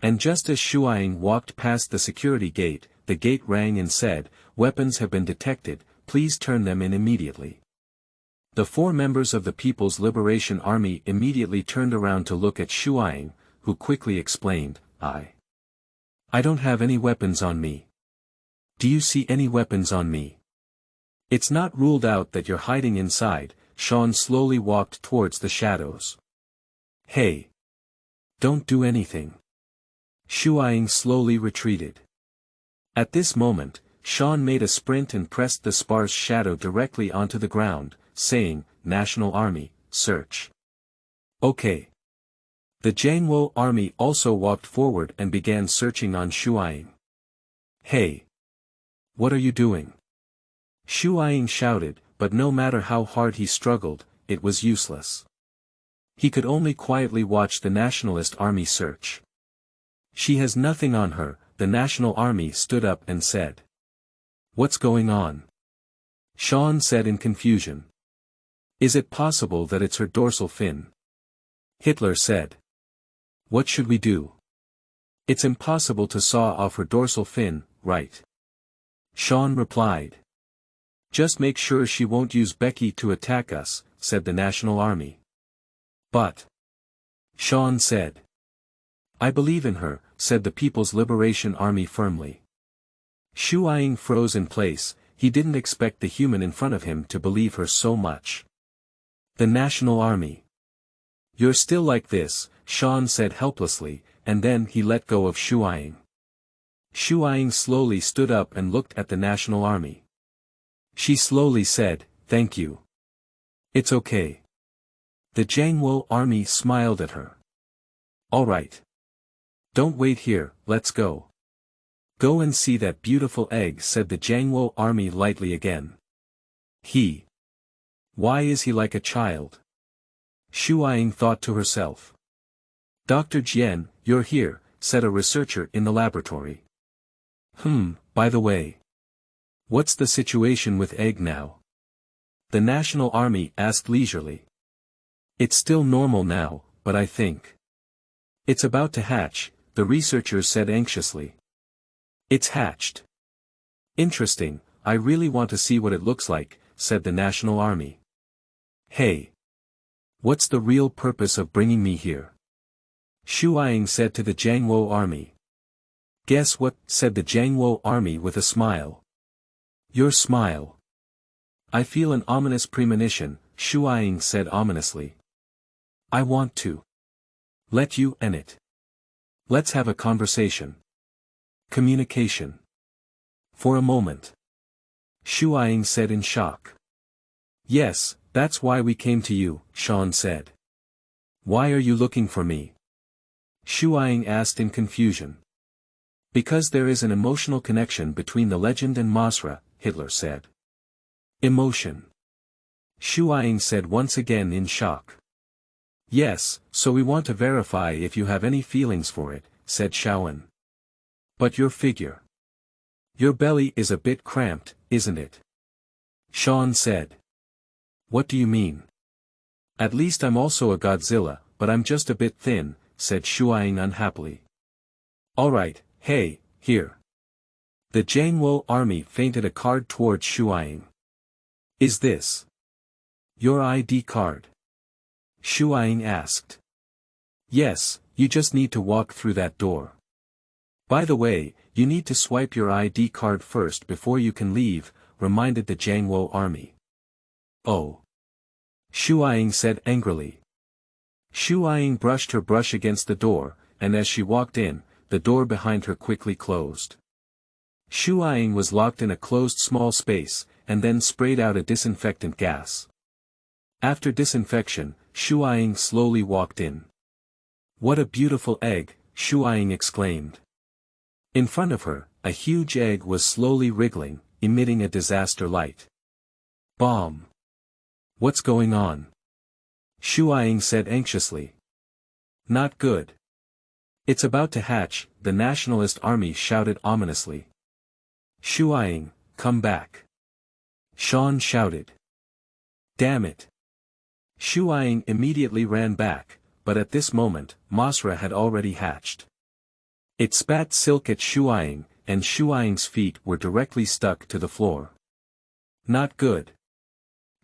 And just as Shuaing walked past the security gate, the gate rang and said, weapons have been detected, please turn them in immediately. The four members of the People's Liberation Army immediately turned around to look at Shuaing, who quickly explained, I don't have any weapons on me. Do you see any weapons on me? It's not ruled out that you're hiding inside, Sean slowly walked towards the shadows. Hey! Don't do anything. Shuaing slowly retreated. At this moment, Sean made a sprint and pressed the sparse shadow directly onto the ground, saying, National Army, search. Okay. The Jiangwo army also walked forward and began searching on Shuaing. Hey! What are you doing? Shuaing shouted, but no matter how hard he struggled, it was useless. He could only quietly watch the Nationalist Army search. She has nothing on her, the National Army stood up and said. What's going on? Sean said in confusion. Is it possible that it's her dorsal fin? Hitler said. What should we do? It's impossible to saw off her dorsal fin, right? Sean replied. Just make sure she won't use Becky to attack us, said the National Army. But. Sean said. I believe in her, said the People's Liberation Army firmly. Shuaing froze in place, he didn't expect the human in front of him to believe her so much. The National Army. You're still like this, Sean said helplessly, and then he let go of Shuaing. Shuaing slowly stood up and looked at the National Army. She slowly said, thank you. It's okay. The Jiangwo army smiled at her. All right. Don't wait here, let's go. Go and see that beautiful egg, said the Jiangwo army lightly again. Why is he like a child? Shuaing thought to herself. Dr. Jian, you're here, said a researcher in the laboratory. By the way. What's the situation with egg now? The National Army asked leisurely. It's still normal now, but I think it's about to hatch, the researchers said anxiously. It's hatched. Interesting, I really want to see what it looks like, said the National Army. Hey. What's the real purpose of bringing me here? Shuaing said to the Jiangwo army. Guess what, said the Jiangwo army with a smile. Your smile. I feel an ominous premonition, Shuaing said ominously. I want to let you and it. Let's have a conversation. Communication. For a moment. Shuaing said in shock. Yes, that's why we came to you, Sean said. Why are you looking for me? Shuaing asked in confusion. Because there is an emotional connection between the legend and Mosra, Hitler said. Emotion. Shuaing said once again in shock. Yes, so we want to verify if you have any feelings for it, said Shaoan. But your figure. Your belly is a bit cramped, isn't it? Sean said. What do you mean? At least I'm also a Godzilla, but I'm just a bit thin, said Shuaing unhappily. Alright, hey, here. The Jiangwo army fainted a card towards Shuaing. Is this your ID card? Shuaing asked. Yes, you just need to walk through that door. By the way, you need to swipe your ID card first before you can leave, reminded the Jiangwo army. Oh. Shuaing said angrily. Shuaing brushed her brush against the door, and as she walked in, the door behind her quickly closed. Shuaing was locked in a closed small space, and then sprayed out a disinfectant gas. After disinfection, Shuaing slowly walked in. What a beautiful egg, Shuaing exclaimed. In front of her, a huge egg was slowly wriggling, emitting a disaster light. Bomb. What's going on? Shuaing said anxiously. Not good. It's about to hatch, the nationalist army shouted ominously. Shuaing, come back. Sean shouted. Damn it. Shuaing immediately ran back, but at this moment, Mosra had already hatched. It spat silk at Shuaing, and Shuaing's feet were directly stuck to the floor. Not good.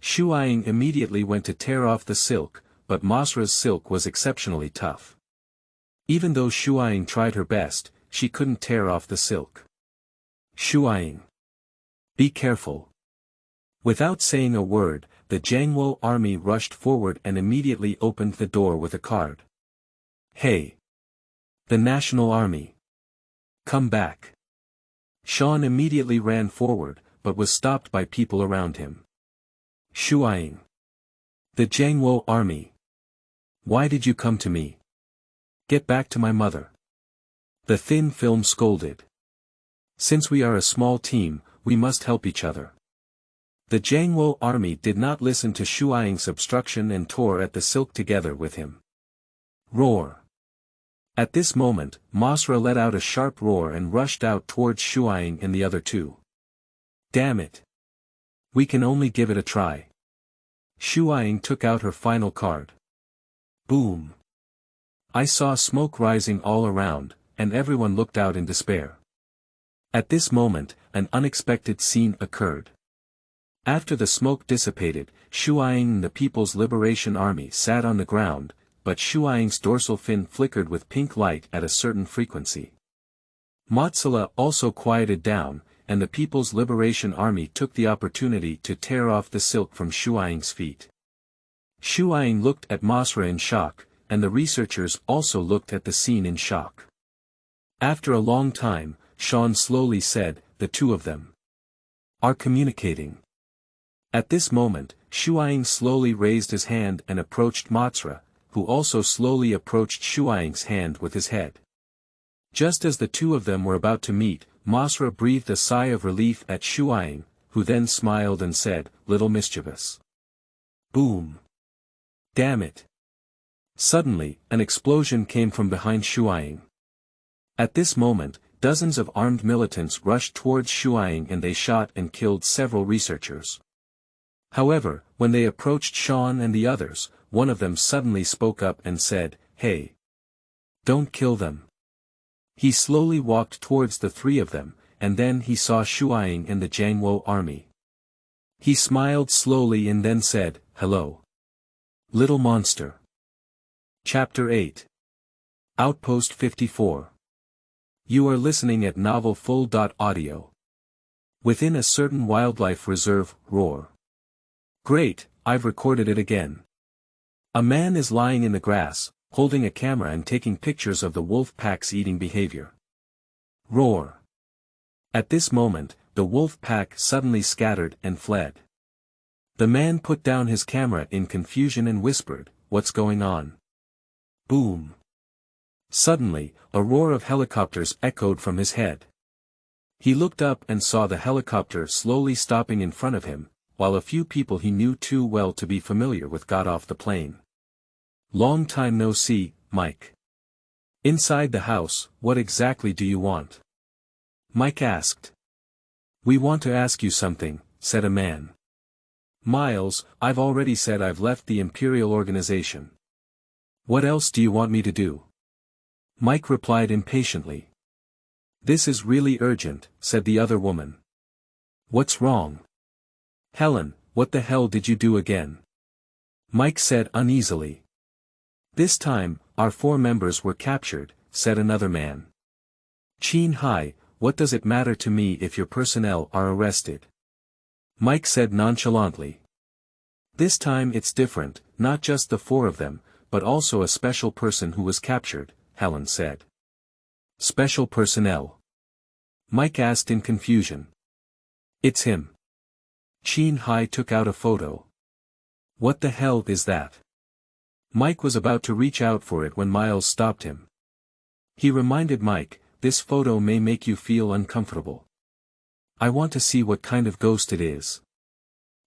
Shuaing immediately went to tear off the silk, but Mosra's silk was exceptionally tough. Even though Shuaing tried her best, she couldn't tear off the silk. Shuaing. Be careful. Without saying a word, the Jiangwo army rushed forward and immediately opened the door with a card. Hey. The National Army. Come back. Sean immediately ran forward, but was stopped by people around him. Shuaing. The Jiangwo army. Why did you come to me? Get back to my mother. The thin film scolded. Since we are a small team, we must help each other. The Jiangwo army did not listen to Shuaing's obstruction and tore at the silk together with him. Roar. At this moment, Mosra let out a sharp roar and rushed out towards Shuaing and the other two. Damn it. We can only give it a try. Shuaing took out her final card. Boom. I saw smoke rising all around, and everyone looked out in despair. At this moment, an unexpected scene occurred. After the smoke dissipated, Shuaing and the People's Liberation Army sat on the ground, but Shuaing's dorsal fin flickered with pink light at a certain frequency. Motsala also quieted down, and the People's Liberation Army took the opportunity to tear off the silk from Shuaing's feet. Shuaing looked at Mosra in shock, and the researchers also looked at the scene in shock. After a long time, Sean slowly said, the two of them are communicating. At this moment, Shuaing slowly raised his hand and approached Mosra, who also slowly approached Shuaing's hand with his head. Just as the two of them were about to meet, Mosra breathed a sigh of relief at Shuaing, who then smiled and said, little mischievous. Boom. Damn it. Suddenly, an explosion came from behind Shuaing. At this moment, dozens of armed militants rushed towards Shuaing and they shot and killed several researchers. However, when they approached Sean and the others, one of them suddenly spoke up and said, "Hey! Don't kill them." He slowly walked towards the three of them, and then he saw Shuaing and the Jiangwo army. He smiled slowly and then said, "Hello. Little monster." Chapter 8. Outpost 54. You are listening at Novel Full.Audio. Within a certain wildlife reserve, roar. Great, I've recorded it again. A man is lying in the grass, holding a camera and taking pictures of the wolf pack's eating behavior. Roar. At this moment, the wolf pack suddenly scattered and fled. The man put down his camera in confusion and whispered, "What's going on?" Boom. Suddenly, a roar of helicopters echoed from his head. He looked up and saw the helicopter slowly stopping in front of him, while a few people he knew too well to be familiar with got off the plane. "Long time no see, Mike. Inside the house, what exactly do you want?" Mike asked. "We want to ask you something," said a man. "Miles, I've already said I've left the Imperial organization. What else do you want me to do?" Mike replied impatiently. "This is really urgent," said the other woman. "What's wrong?" "Helen, what the hell did you do again?" Mike said uneasily. "This time, our 4 members were captured," said another man. "Chin Hai, what does it matter to me if your personnel are arrested?" Mike said nonchalantly. "This time it's different, not just the 4 of them, but also a special person who was captured," Helen said. "Special personnel?" Mike asked in confusion. "It's him." Chin Hai took out a photo. "What the hell is that?" Mike was about to reach out for it when Miles stopped him. He reminded Mike, "This photo may make you feel uncomfortable. I want to see what kind of ghost it is."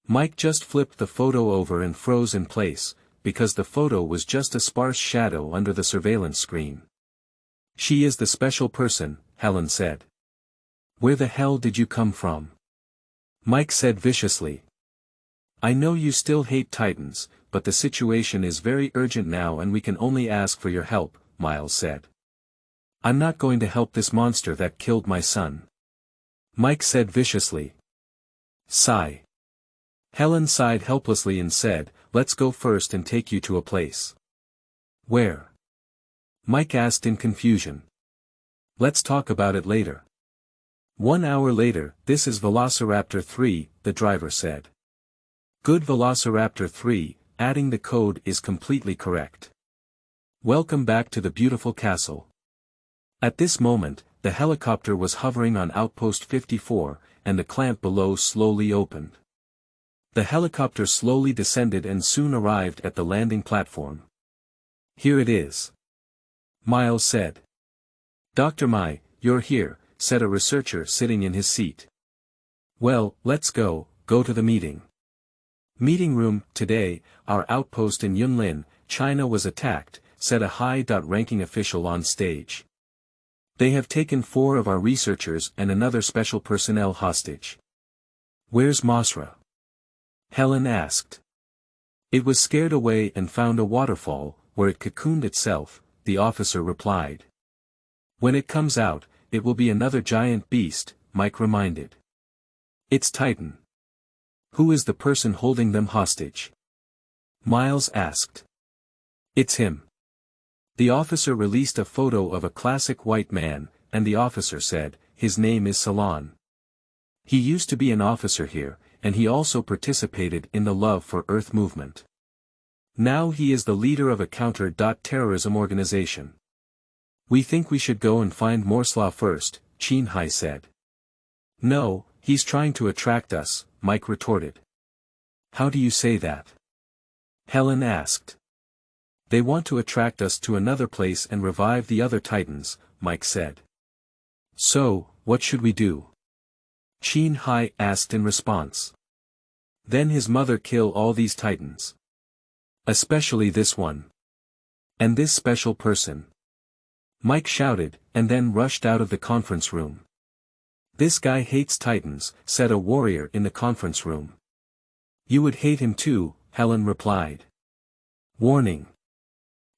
Mike just flipped the photo over and froze in place, because the photo was just a sparse shadow under the surveillance screen. "She is the special person," Helen said. "Where the hell did you come from?" Mike said viciously. "I know you still hate Titans, but the situation is very urgent now and we can only ask for your help," Miles said. "I'm not going to help this monster that killed my son," Mike said viciously. Sigh. Helen sighed helplessly and said, "Let's go first and take you to a place." "Where?" Mike asked in confusion. "Let's talk about it later." 1 hour later, "This is Velociraptor 3, the driver said. "Good Velociraptor 3, adding the code is completely correct. Welcome back to the beautiful castle." At this moment, the helicopter was hovering on Outpost 54, and the clamp below slowly opened. The helicopter slowly descended and soon arrived at the landing platform. "Here it is," Miles said. "Dr. Mai, you're here," said a researcher sitting in his seat. "Well, let's go to the meeting." Meeting room. "Today, our outpost in Yunlin, China was attacked," said a high-ranking official on stage. "They have taken 4 of our researchers and another special personnel hostage." "Where's Mosra?" Helen asked. "It was scared away and found a waterfall, where it cocooned itself," the officer replied. "When it comes out, it will be another giant beast," Mike reminded. "It's Titan." "Who is the person holding them hostage?" Miles asked. "It's him." The officer released a photo of a classic white man, and the officer said, "His name is Salon. He used to be an officer here, and he also participated in the Love for Earth movement. Now he is the leader of a counter-terrorism organization. We think we should go and find Mosra first," Chin Hai said. "No, he's trying to attract us," Mike retorted. "How do you say that?" Helen asked. "They want to attract us to another place and revive the other Titans," Mike said. "So, what should we do?" Chin Hai asked in response. "Then his mother kill all these Titans. Especially this one. And this special person." Mike shouted, and then rushed out of the conference room. "This guy hates Titans," said a warrior in the conference room. "You would hate him too," Helen replied. Warning.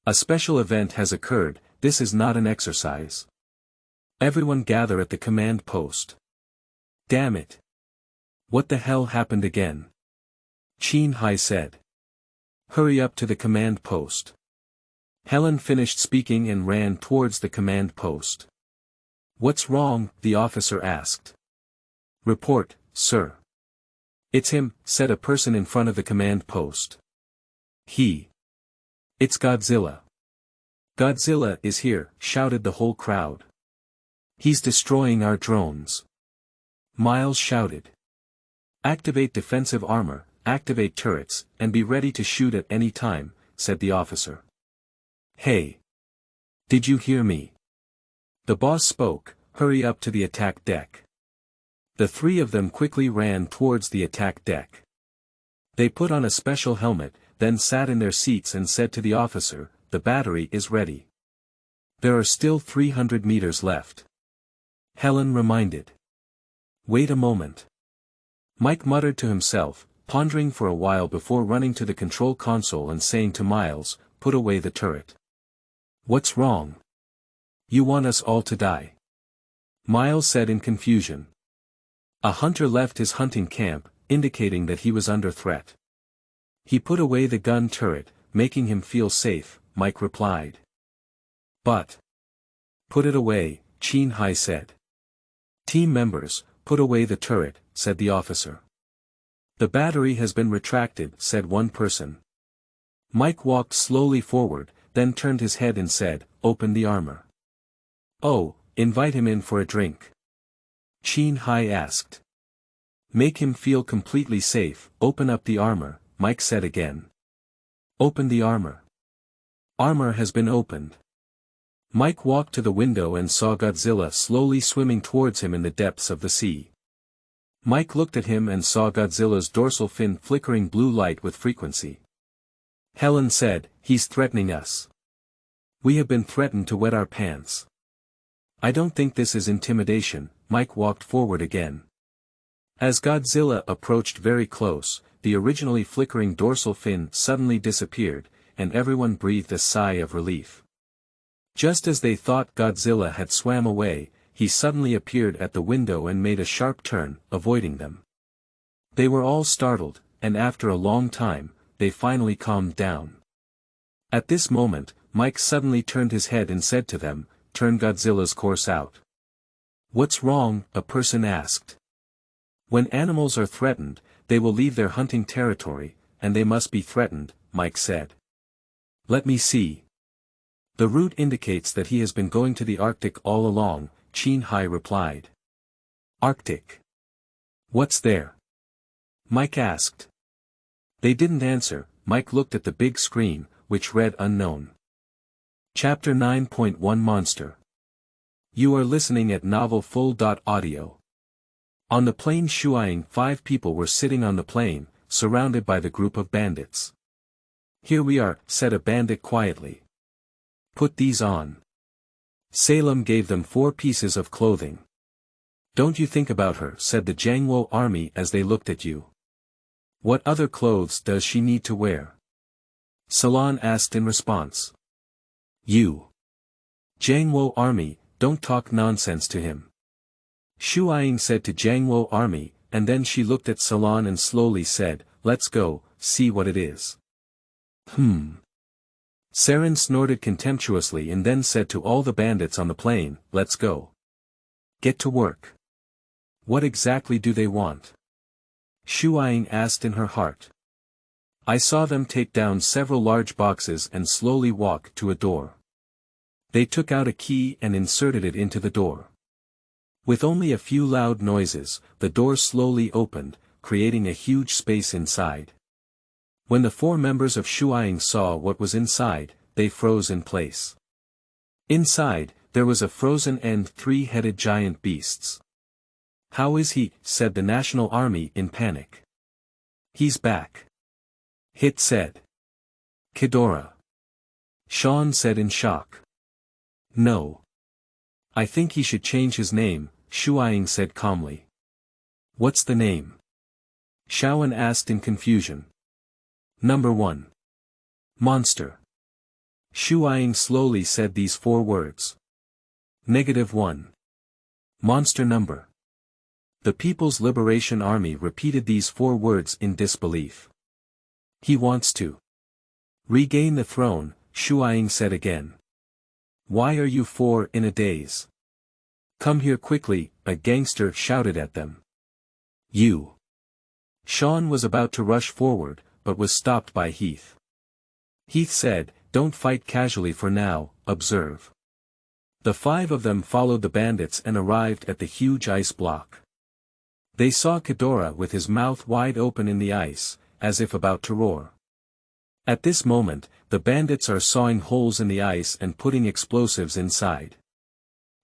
A special event has occurred, this is not an exercise. Everyone gather at the command post. Damn it. What the hell happened again? Qin Hai said. Hurry up to the command post. Helen finished speaking and ran towards the command post. What's wrong? The officer asked. Report, sir. It's him, said a person in front of the command post. It's Godzilla. Godzilla is here, shouted the whole crowd. He's destroying our drones. Miles shouted. Activate defensive armor, activate turrets, and be ready to shoot at any time, said the officer. Hey! Did you hear me? The boss spoke, hurry up to the attack deck. The three of them quickly ran towards the attack deck. They put on a special helmet, then sat in their seats and said to the officer, the battery is ready. There are still 300 meters left. Helen reminded. Wait a moment. Mike muttered to himself, pondering for a while before running to the control console and saying to Miles, put away the turret. What's wrong? You want us all to die? Miles said in confusion. A hunter left his hunting camp, indicating that he was under threat. He put away the gun turret, making him feel safe, Mike replied. But. Put it away, Qin Hai said. Team members, put away the turret, said the officer. The battery has been retracted, said one person. Mike walked slowly forward, then turned his head and said, open the armor. Oh, invite him in for a drink. Qin Hai asked. Make him feel completely safe, open up the armor, Mike said again. Open the armor. Armor has been opened. Mike walked to the window and saw Godzilla slowly swimming towards him in the depths of the sea. Mike looked at him and saw Godzilla's dorsal fin flickering blue light with frequency. Helen said, he's threatening us. We have been threatened to wet our pants. I don't think this is intimidation, Mike walked forward again. As Godzilla approached very close, the originally flickering dorsal fin suddenly disappeared, and everyone breathed a sigh of relief. Just as they thought Godzilla had swam away, he suddenly appeared at the window and made a sharp turn, avoiding them. They were all startled, and after a long time, they finally calmed down. At this moment, Mike suddenly turned his head and said to them, turn Godzilla's course out. What's wrong? A person asked. When animals are threatened, they will leave their hunting territory, and they must be threatened, Mike said. Let me see. The route indicates that he has been going to the Arctic all along, Qin Hai replied. Arctic. What's there? Mike asked. They didn't answer. Mike looked at the big screen, which read unknown. Chapter 9.1 Monster. You are listening at novelfull.audio. On the plane Shuaing, 5 people were sitting on the plane, surrounded by the group of bandits. Here we are, said a bandit quietly. Put these on. Salem gave them 4 pieces of clothing. Don't you think about her, said the Jiangwo army as they looked at you. What other clothes does she need to wear? Salon asked in response. You. Jiangwo army, don't talk nonsense to him. Shuaing said to Jiangwo army, and then she looked at Salon and slowly said, let's go, see what it is. Saren snorted contemptuously and then said to all the bandits on the plane, let's go. Get to work. What exactly do they want? Shuaing asked in her heart. I saw them take down several large boxes and slowly walk to a door. They took out a key and inserted it into the door. With only a few loud noises, the door slowly opened, creating a huge space inside. When the 4 members of Shuaing saw what was inside, they froze in place. Inside, there was a frozen and 3-headed giant beasts. How is he? Said the National Army in panic. He's back. Hit said. Kidora. Sean said in shock. No. I think he should change his name, Shuaing said calmly. What's the name? Shaoan asked in confusion. Number 1. Monster. Shuaing slowly said these 4 words. -1. Monster number. The People's Liberation Army repeated these 4 words in disbelief. He wants to regain the throne, Shuaing said again. Why are you 4 in a daze? Come here quickly, a gangster shouted at them. You. Sean was about to rush forward, but was stopped by Heath. Heath said, don't fight casually for now, observe. The 5 of them followed the bandits and arrived at the huge ice block. They saw Ghidorah with his mouth wide open in the ice, as if about to roar. At this moment, the bandits are sawing holes in the ice and putting explosives inside.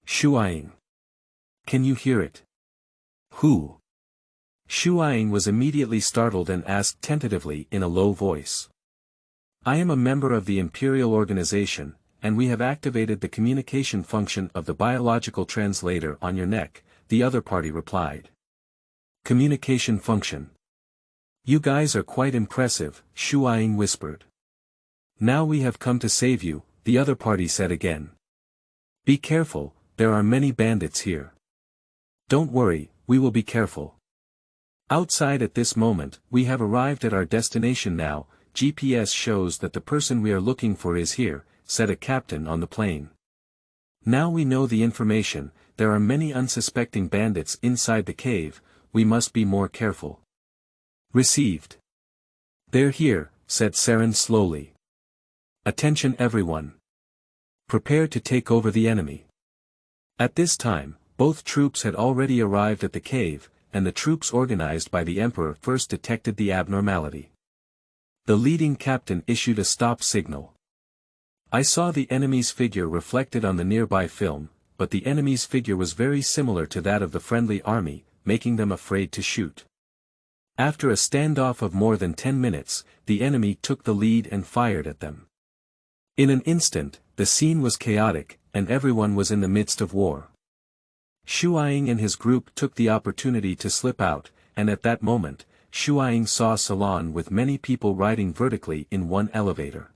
Shuaing. Can you hear it? Who? Shuaing was immediately startled and asked tentatively in a low voice. I am a member of the Imperial organization, and we have activated the communication function of the biological translator on your neck, the other party replied. Communication function. You guys are quite impressive, Shuaing whispered. Now we have come to save you, the other party said again. Be careful, there are many bandits here. Don't worry, we will be careful. Outside at this moment, we have arrived at our destination now, GPS shows that the person we are looking for is here, said a captain on the plane. Now we know the information, there are many unsuspecting bandits inside the cave, we must be more careful. Received. They're here, said Saren slowly. Attention everyone. Prepare to take over the enemy. At this time, both troops had already arrived at the cave, and the troops organized by the Emperor first detected the abnormality. The leading captain issued a stop signal. I saw the enemy's figure reflected on the nearby film, but the enemy's figure was very similar to that of the friendly army, making them afraid to shoot. After a standoff of more than 10 minutes, the enemy took the lead and fired at them. In an instant, the scene was chaotic, and everyone was in the midst of war. Shuaing and his group took the opportunity to slip out, and at that moment, Shuaing saw a salon with many people riding vertically in one elevator.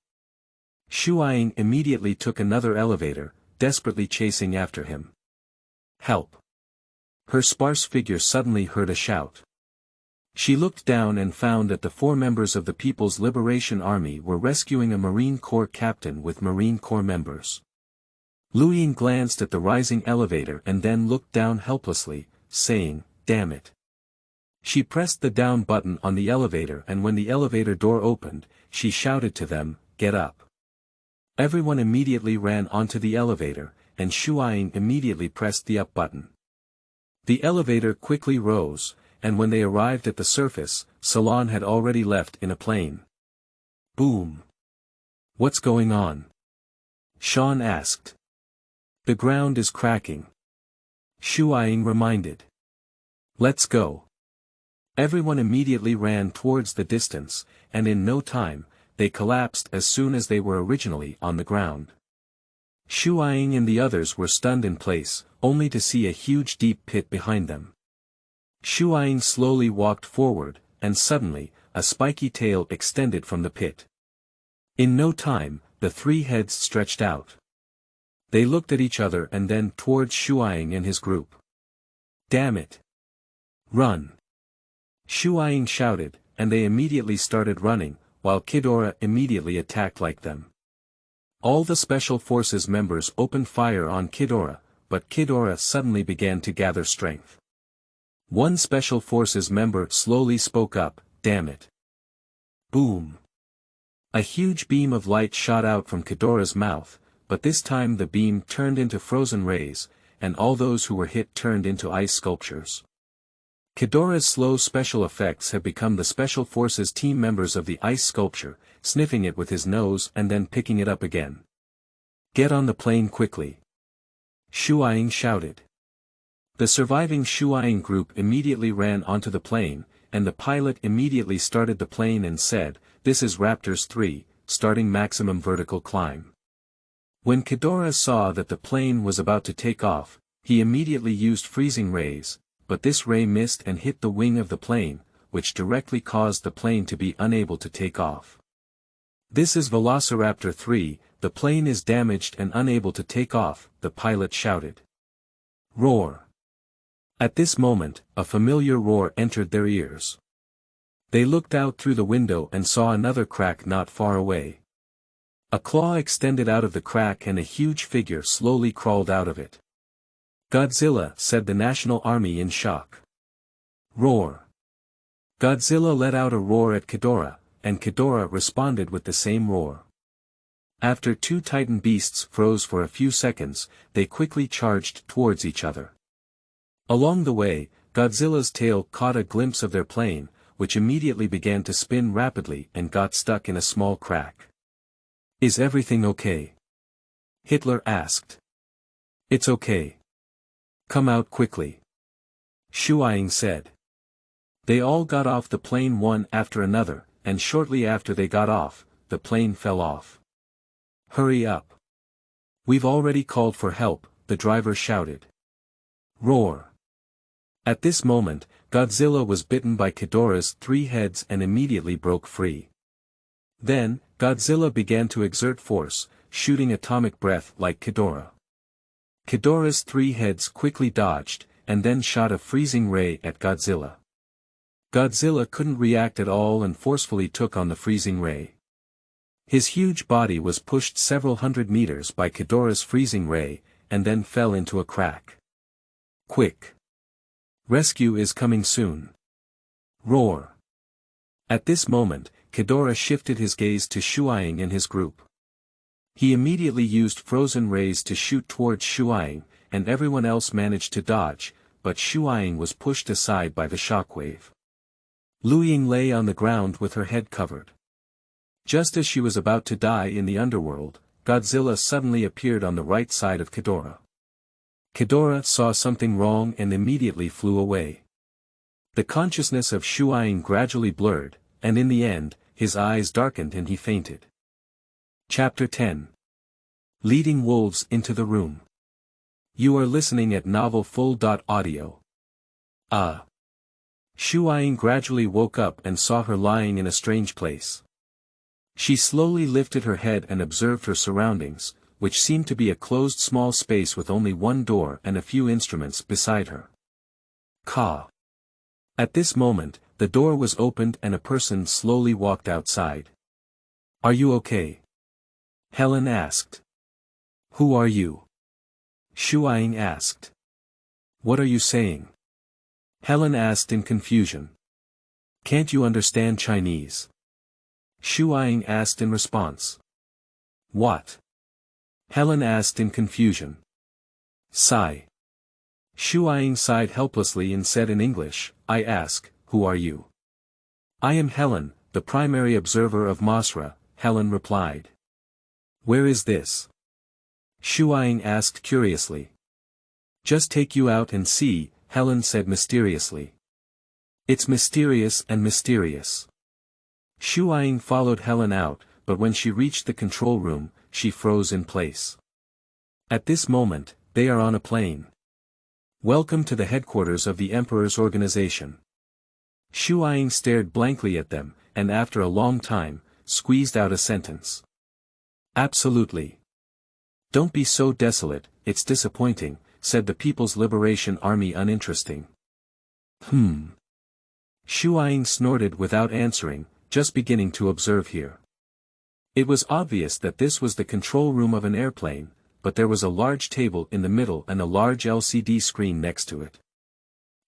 Shuaing immediately took another elevator, desperately chasing after him. Help! Her sparse figure suddenly heard a shout. She looked down and found that the 4 members of the People's Liberation Army were rescuing a Marine Corps captain with Marine Corps members. Luiying glanced at the rising elevator and then looked down helplessly, saying, damn it. She pressed the down button on the elevator and when the elevator door opened, she shouted to them, get up. Everyone immediately ran onto the elevator, and Shuaing immediately pressed the up button. The elevator quickly rose, and when they arrived at the surface, Salon had already left in a plane. Boom! What's going on? Sean asked. The ground is cracking. Shuaing reminded. Let's go. Everyone immediately ran towards the distance, and in no time, they collapsed as soon as they were originally on the ground. Shuaing and the others were stunned in place, only to see a huge deep pit behind them. Shuaing slowly walked forward, and suddenly, a spiky tail extended from the pit. In no time, the 3 heads stretched out. They looked at each other and then towards Shuaing and his group. Damn it! Run! Shuaing shouted, and they immediately started running, while Ghidorah immediately attacked like them. All the Special Forces members opened fire on Ghidorah, but Ghidorah suddenly began to gather strength. One Special Forces member slowly spoke up, damn it. Boom! A huge beam of light shot out from Ghidorah's mouth, but this time the beam turned into frozen rays, and all those who were hit turned into ice sculptures. Ghidorah's slow special effects have become the Special Forces team members of the ice sculpture, sniffing it with his nose and then picking it up again. Get on the plane quickly. Shuaing shouted. The surviving Shuaing group immediately ran onto the plane, and the pilot immediately started the plane and said, this is Raptors 3, starting maximum vertical climb. When Ghidorah saw that the plane was about to take off, he immediately used freezing rays, but this ray missed and hit the wing of the plane, which directly caused the plane to be unable to take off. This is Velociraptor 3, the plane is damaged and unable to take off, the pilot shouted. Roar. At this moment, a familiar roar entered their ears. They looked out through the window and saw another crack not far away. A claw extended out of the crack and a huge figure slowly crawled out of it. Godzilla, said the National Army in shock. Roar. Godzilla let out a roar at Ghidorah, and Ghidorah responded with the same roar. After two titan beasts froze for a few seconds, they quickly charged towards each other. Along the way, Godzilla's tail caught a glimpse of their plane, which immediately began to spin rapidly and got stuck in a small crack. Is everything okay? Hitler asked. It's okay. Come out quickly. Shuaing said. They all got off the plane one after another, and shortly after they got off, the plane fell off. Hurry up. We've already called for help, the driver shouted. Roar. At this moment, Godzilla was bitten by Ghidorah's 3 heads and immediately broke free. Then, Godzilla began to exert force, shooting atomic breath like Ghidorah. Ghidorah's 3 heads quickly dodged, and then shot a freezing ray at Godzilla. Godzilla couldn't react at all and forcefully took on the freezing ray. His huge body was pushed several hundred meters by Ghidorah's freezing ray, and then fell into a crack. Quick! Rescue is coming soon. Roar. At this moment, Ghidorah shifted his gaze to Shuaing and his group. He immediately used frozen rays to shoot towards Shuaing, and everyone else managed to dodge, but Shuaing was pushed aside by the shockwave. Luiying lay on the ground with her head covered. Just as she was about to die in the underworld, Godzilla suddenly appeared on the right side of Ghidorah. Ghidorah saw something wrong and immediately flew away. The consciousness of Shuaing gradually blurred, and in the end, his eyes darkened and he fainted. Chapter 10. Leading Wolves into the Room. You are listening at novelfull.audio. Shuaing gradually woke up and saw her lying in a strange place. She slowly lifted her head and observed her surroundings, which seemed to be a closed small space with only one door and a few instruments beside her. Ka. At this moment, the door was opened and a person slowly walked outside. Are you okay? Helen asked. Who are you? Shuaing asked. What are you saying? Helen asked in confusion. Can't you understand Chinese? Shuaing asked in response. What? Helen asked in confusion. Sigh. Shuaing sighed helplessly and said in English, I ask, who are you? I am Helen, the primary observer of Mosra, Helen replied. Where is this? Shuaing asked curiously. Just take you out and see, Helen said mysteriously. It's mysterious and mysterious. Shuaing followed Helen out, but when she reached the control room, she froze in place. At this moment, they are on a plane. Welcome to the headquarters of the Emperor's organization. Shuaing stared blankly at them, and after a long time, squeezed out a sentence. Absolutely. Don't be so desolate, it's disappointing, said the People's Liberation Army uninteresting. Shuaing snorted without answering, just beginning to observe here. It was obvious that this was the control room of an airplane, but there was a large table in the middle and a large LCD screen next to it.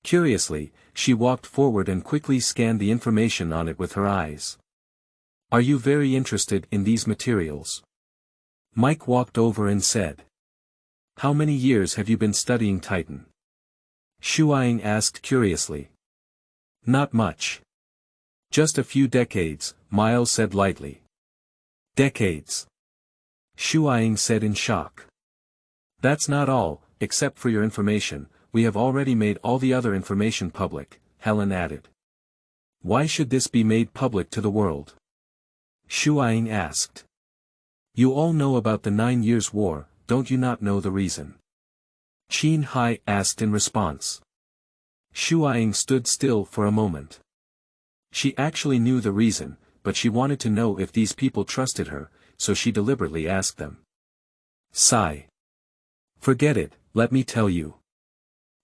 Curiously, she walked forward and quickly scanned the information on it with her eyes. Are you very interested in these materials? Mike walked over and said. How many years have you been studying Titan? Shuaing asked curiously. Not much. Just a few decades, Miles said lightly. Decades. Shuaing said in shock. That's not all, except for your information, we have already made all the other information public, Helen added. Why should this be made public to the world? Shuaing asked. You all know about the 9 Years' War, don't you not know the reason? Qin Hai asked in response. Shuaing stood still for a moment. She actually knew the reason, but she wanted to know if these people trusted her, so she deliberately asked them. Sigh. Forget it, let me tell you.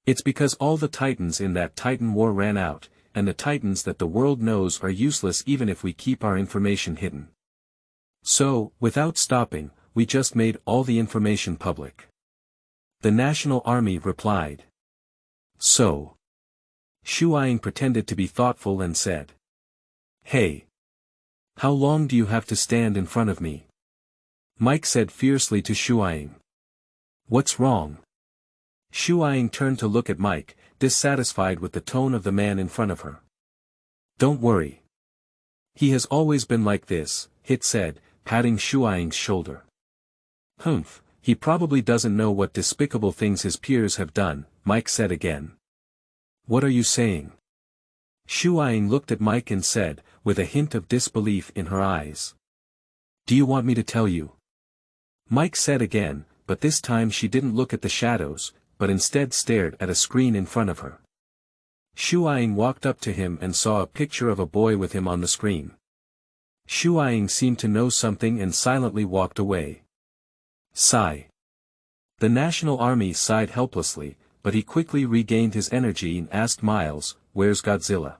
It's because all the Titans in that Titan war ran out, and the Titans that the world knows are useless even if we keep our information hidden. So, without stopping, we just made all the information public. The National Army replied. So. Shuai pretended to be thoughtful and said. Hey. How long do you have to stand in front of me? Mike said fiercely to Shuai. What's wrong? Shuai turned to look at Mike, dissatisfied with the tone of the man in front of her. Don't worry. He has always been like this, Hit said, patting Shuai's shoulder. Humph, he probably doesn't know what despicable things his peers have done, Mike said again. What are you saying? Shuai looked at Mike and said, with a hint of disbelief in her eyes. Do you want me to tell you? Mike said again, but this time she didn't look at the shadows, but instead stared at a screen in front of her. Shuai walked up to him and saw a picture of a boy with him on the screen. Shuai seemed to know something and silently walked away. Sigh. The National Army sighed helplessly, but he quickly regained his energy and asked Miles, where's Godzilla?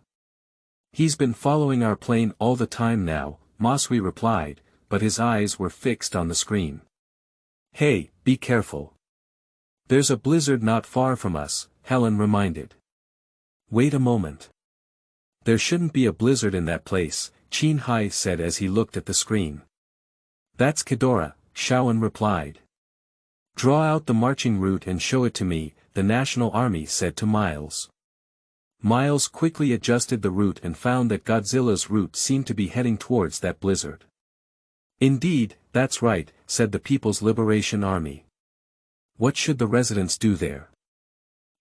He's been following our plane all the time now, Mosra replied, but his eyes were fixed on the screen. Hey, be careful. There's a blizzard not far from us, Helen reminded. Wait a moment. There shouldn't be a blizzard in that place, Chin Hai said as he looked at the screen. That's Ghidorah, Shaoan replied. Draw out the marching route and show it to me, the National Army said to Miles. Miles quickly adjusted the route and found that Godzilla's route seemed to be heading towards that blizzard. Indeed, that's right, said the People's Liberation Army. What should the residents do there?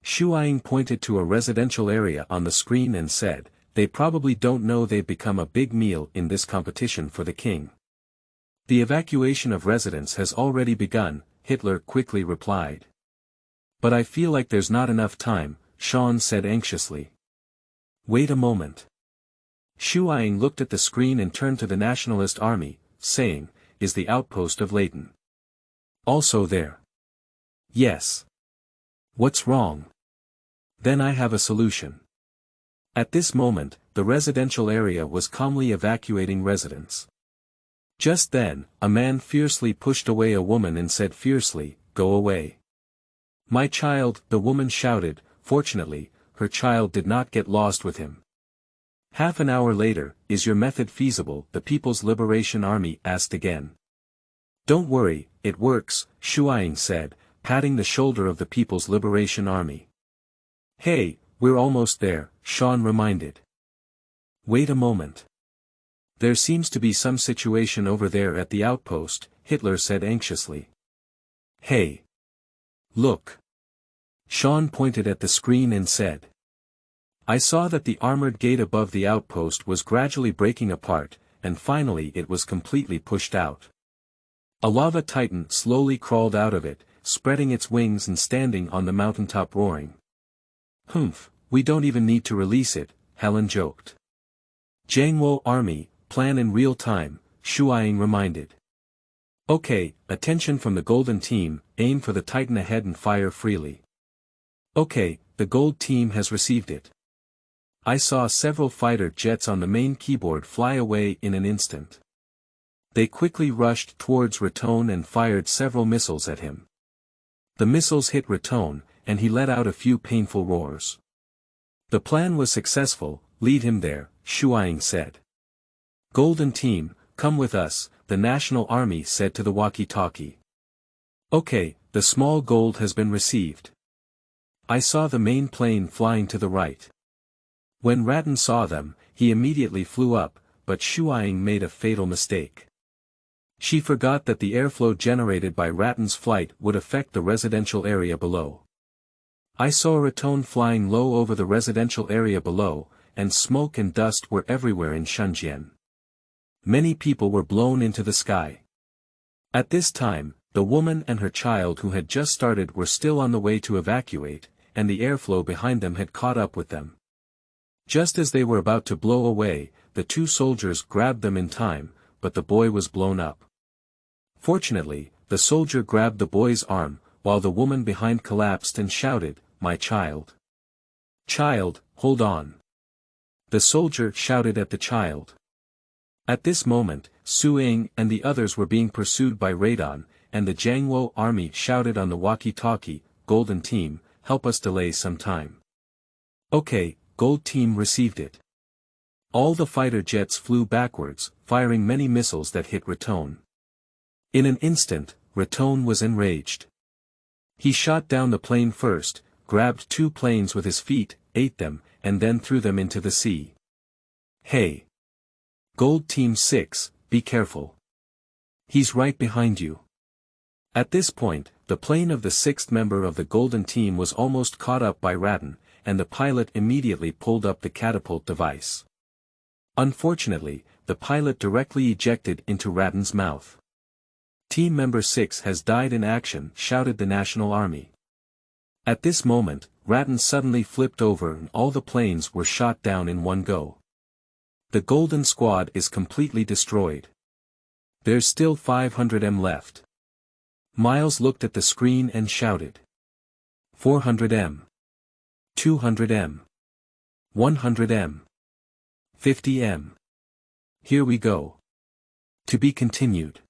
Shuai pointed to a residential area on the screen and said, they probably don't know they've become a big meal in this competition for the king. The evacuation of residents has already begun, Hitler quickly replied. But I feel like there's not enough time, Sean said anxiously. Wait a moment. Shuai looked at the screen and turned to the Nationalist Army, saying, is the outpost of Leighton also there? Yes. What's wrong? Then I have a solution. At this moment, the residential area was calmly evacuating residents. Just then, a man fiercely pushed away a woman and said fiercely, go away. My child, the woman shouted. Fortunately, her child did not get lost with him. Half an hour later, is your method feasible? The People's Liberation Army asked again. Don't worry, it works, Shuai said, patting the shoulder of the People's Liberation Army. Hey, we're almost there, Sean reminded. Wait a moment. There seems to be some situation over there at the outpost, Hitler said anxiously. Hey. Look. Sean pointed at the screen and said. I saw that the armored gate above the outpost was gradually breaking apart, and finally it was completely pushed out. A lava titan slowly crawled out of it, spreading its wings and standing on the mountaintop roaring. Humph, we don't even need to release it, Helen joked. Jangwo Army, plan in real time, Shuai reminded. Okay, attention from the Golden Team, aim for the Titan ahead and fire freely. Okay, the Gold Team has received it. I saw several fighter jets on the main keyboard fly away in an instant. They quickly rushed towards Raton and fired several missiles at him. The missiles hit Raton, and he let out a few painful roars. The plan was successful, lead him there, Shuai said. Golden Team, come with us, the National Army said to the walkie-talkie. Okay, the small gold has been received. I saw the main plane flying to the right. When Raton saw them, he immediately flew up, but Shuai made a fatal mistake. She forgot that the airflow generated by Raton's flight would affect the residential area below. I saw Raton flying low over the residential area below, and smoke and dust were everywhere in Shenzhen. Many people were blown into the sky. At this time, the woman and her child who had just started were still on the way to evacuate, and the airflow behind them had caught up with them. Just as they were about to blow away, the two soldiers grabbed them in time, but the boy was blown up. Fortunately, the soldier grabbed the boy's arm, while the woman behind collapsed and shouted, "My child! Child, hold on!" The soldier shouted at the child. At this moment, Su Ying and the others were being pursued by radon, and the Jiangwo army shouted on the walkie-talkie, "Golden Team, help us delay some time." Okay, Gold Team received it. All the fighter jets flew backwards, firing many missiles that hit Raton. In an instant, Raton was enraged. He shot down the plane first, grabbed two planes with his feet, ate them, and then threw them into the sea. "Hey! Gold Team 6, be careful. He's right behind you." At this point, the plane of the sixth member of the Golden Team was almost caught up by Raton, and the pilot immediately pulled up the catapult device. Unfortunately, the pilot directly ejected into Raton's mouth. "Team Member 6 has died in action," shouted the National Army. At this moment, Raton suddenly flipped over and all the planes were shot down in one go. The Golden Squad is completely destroyed. There's still 500M left. Miles looked at the screen and shouted. 400M. 200M. 100M. 50M. Here we go. To be continued.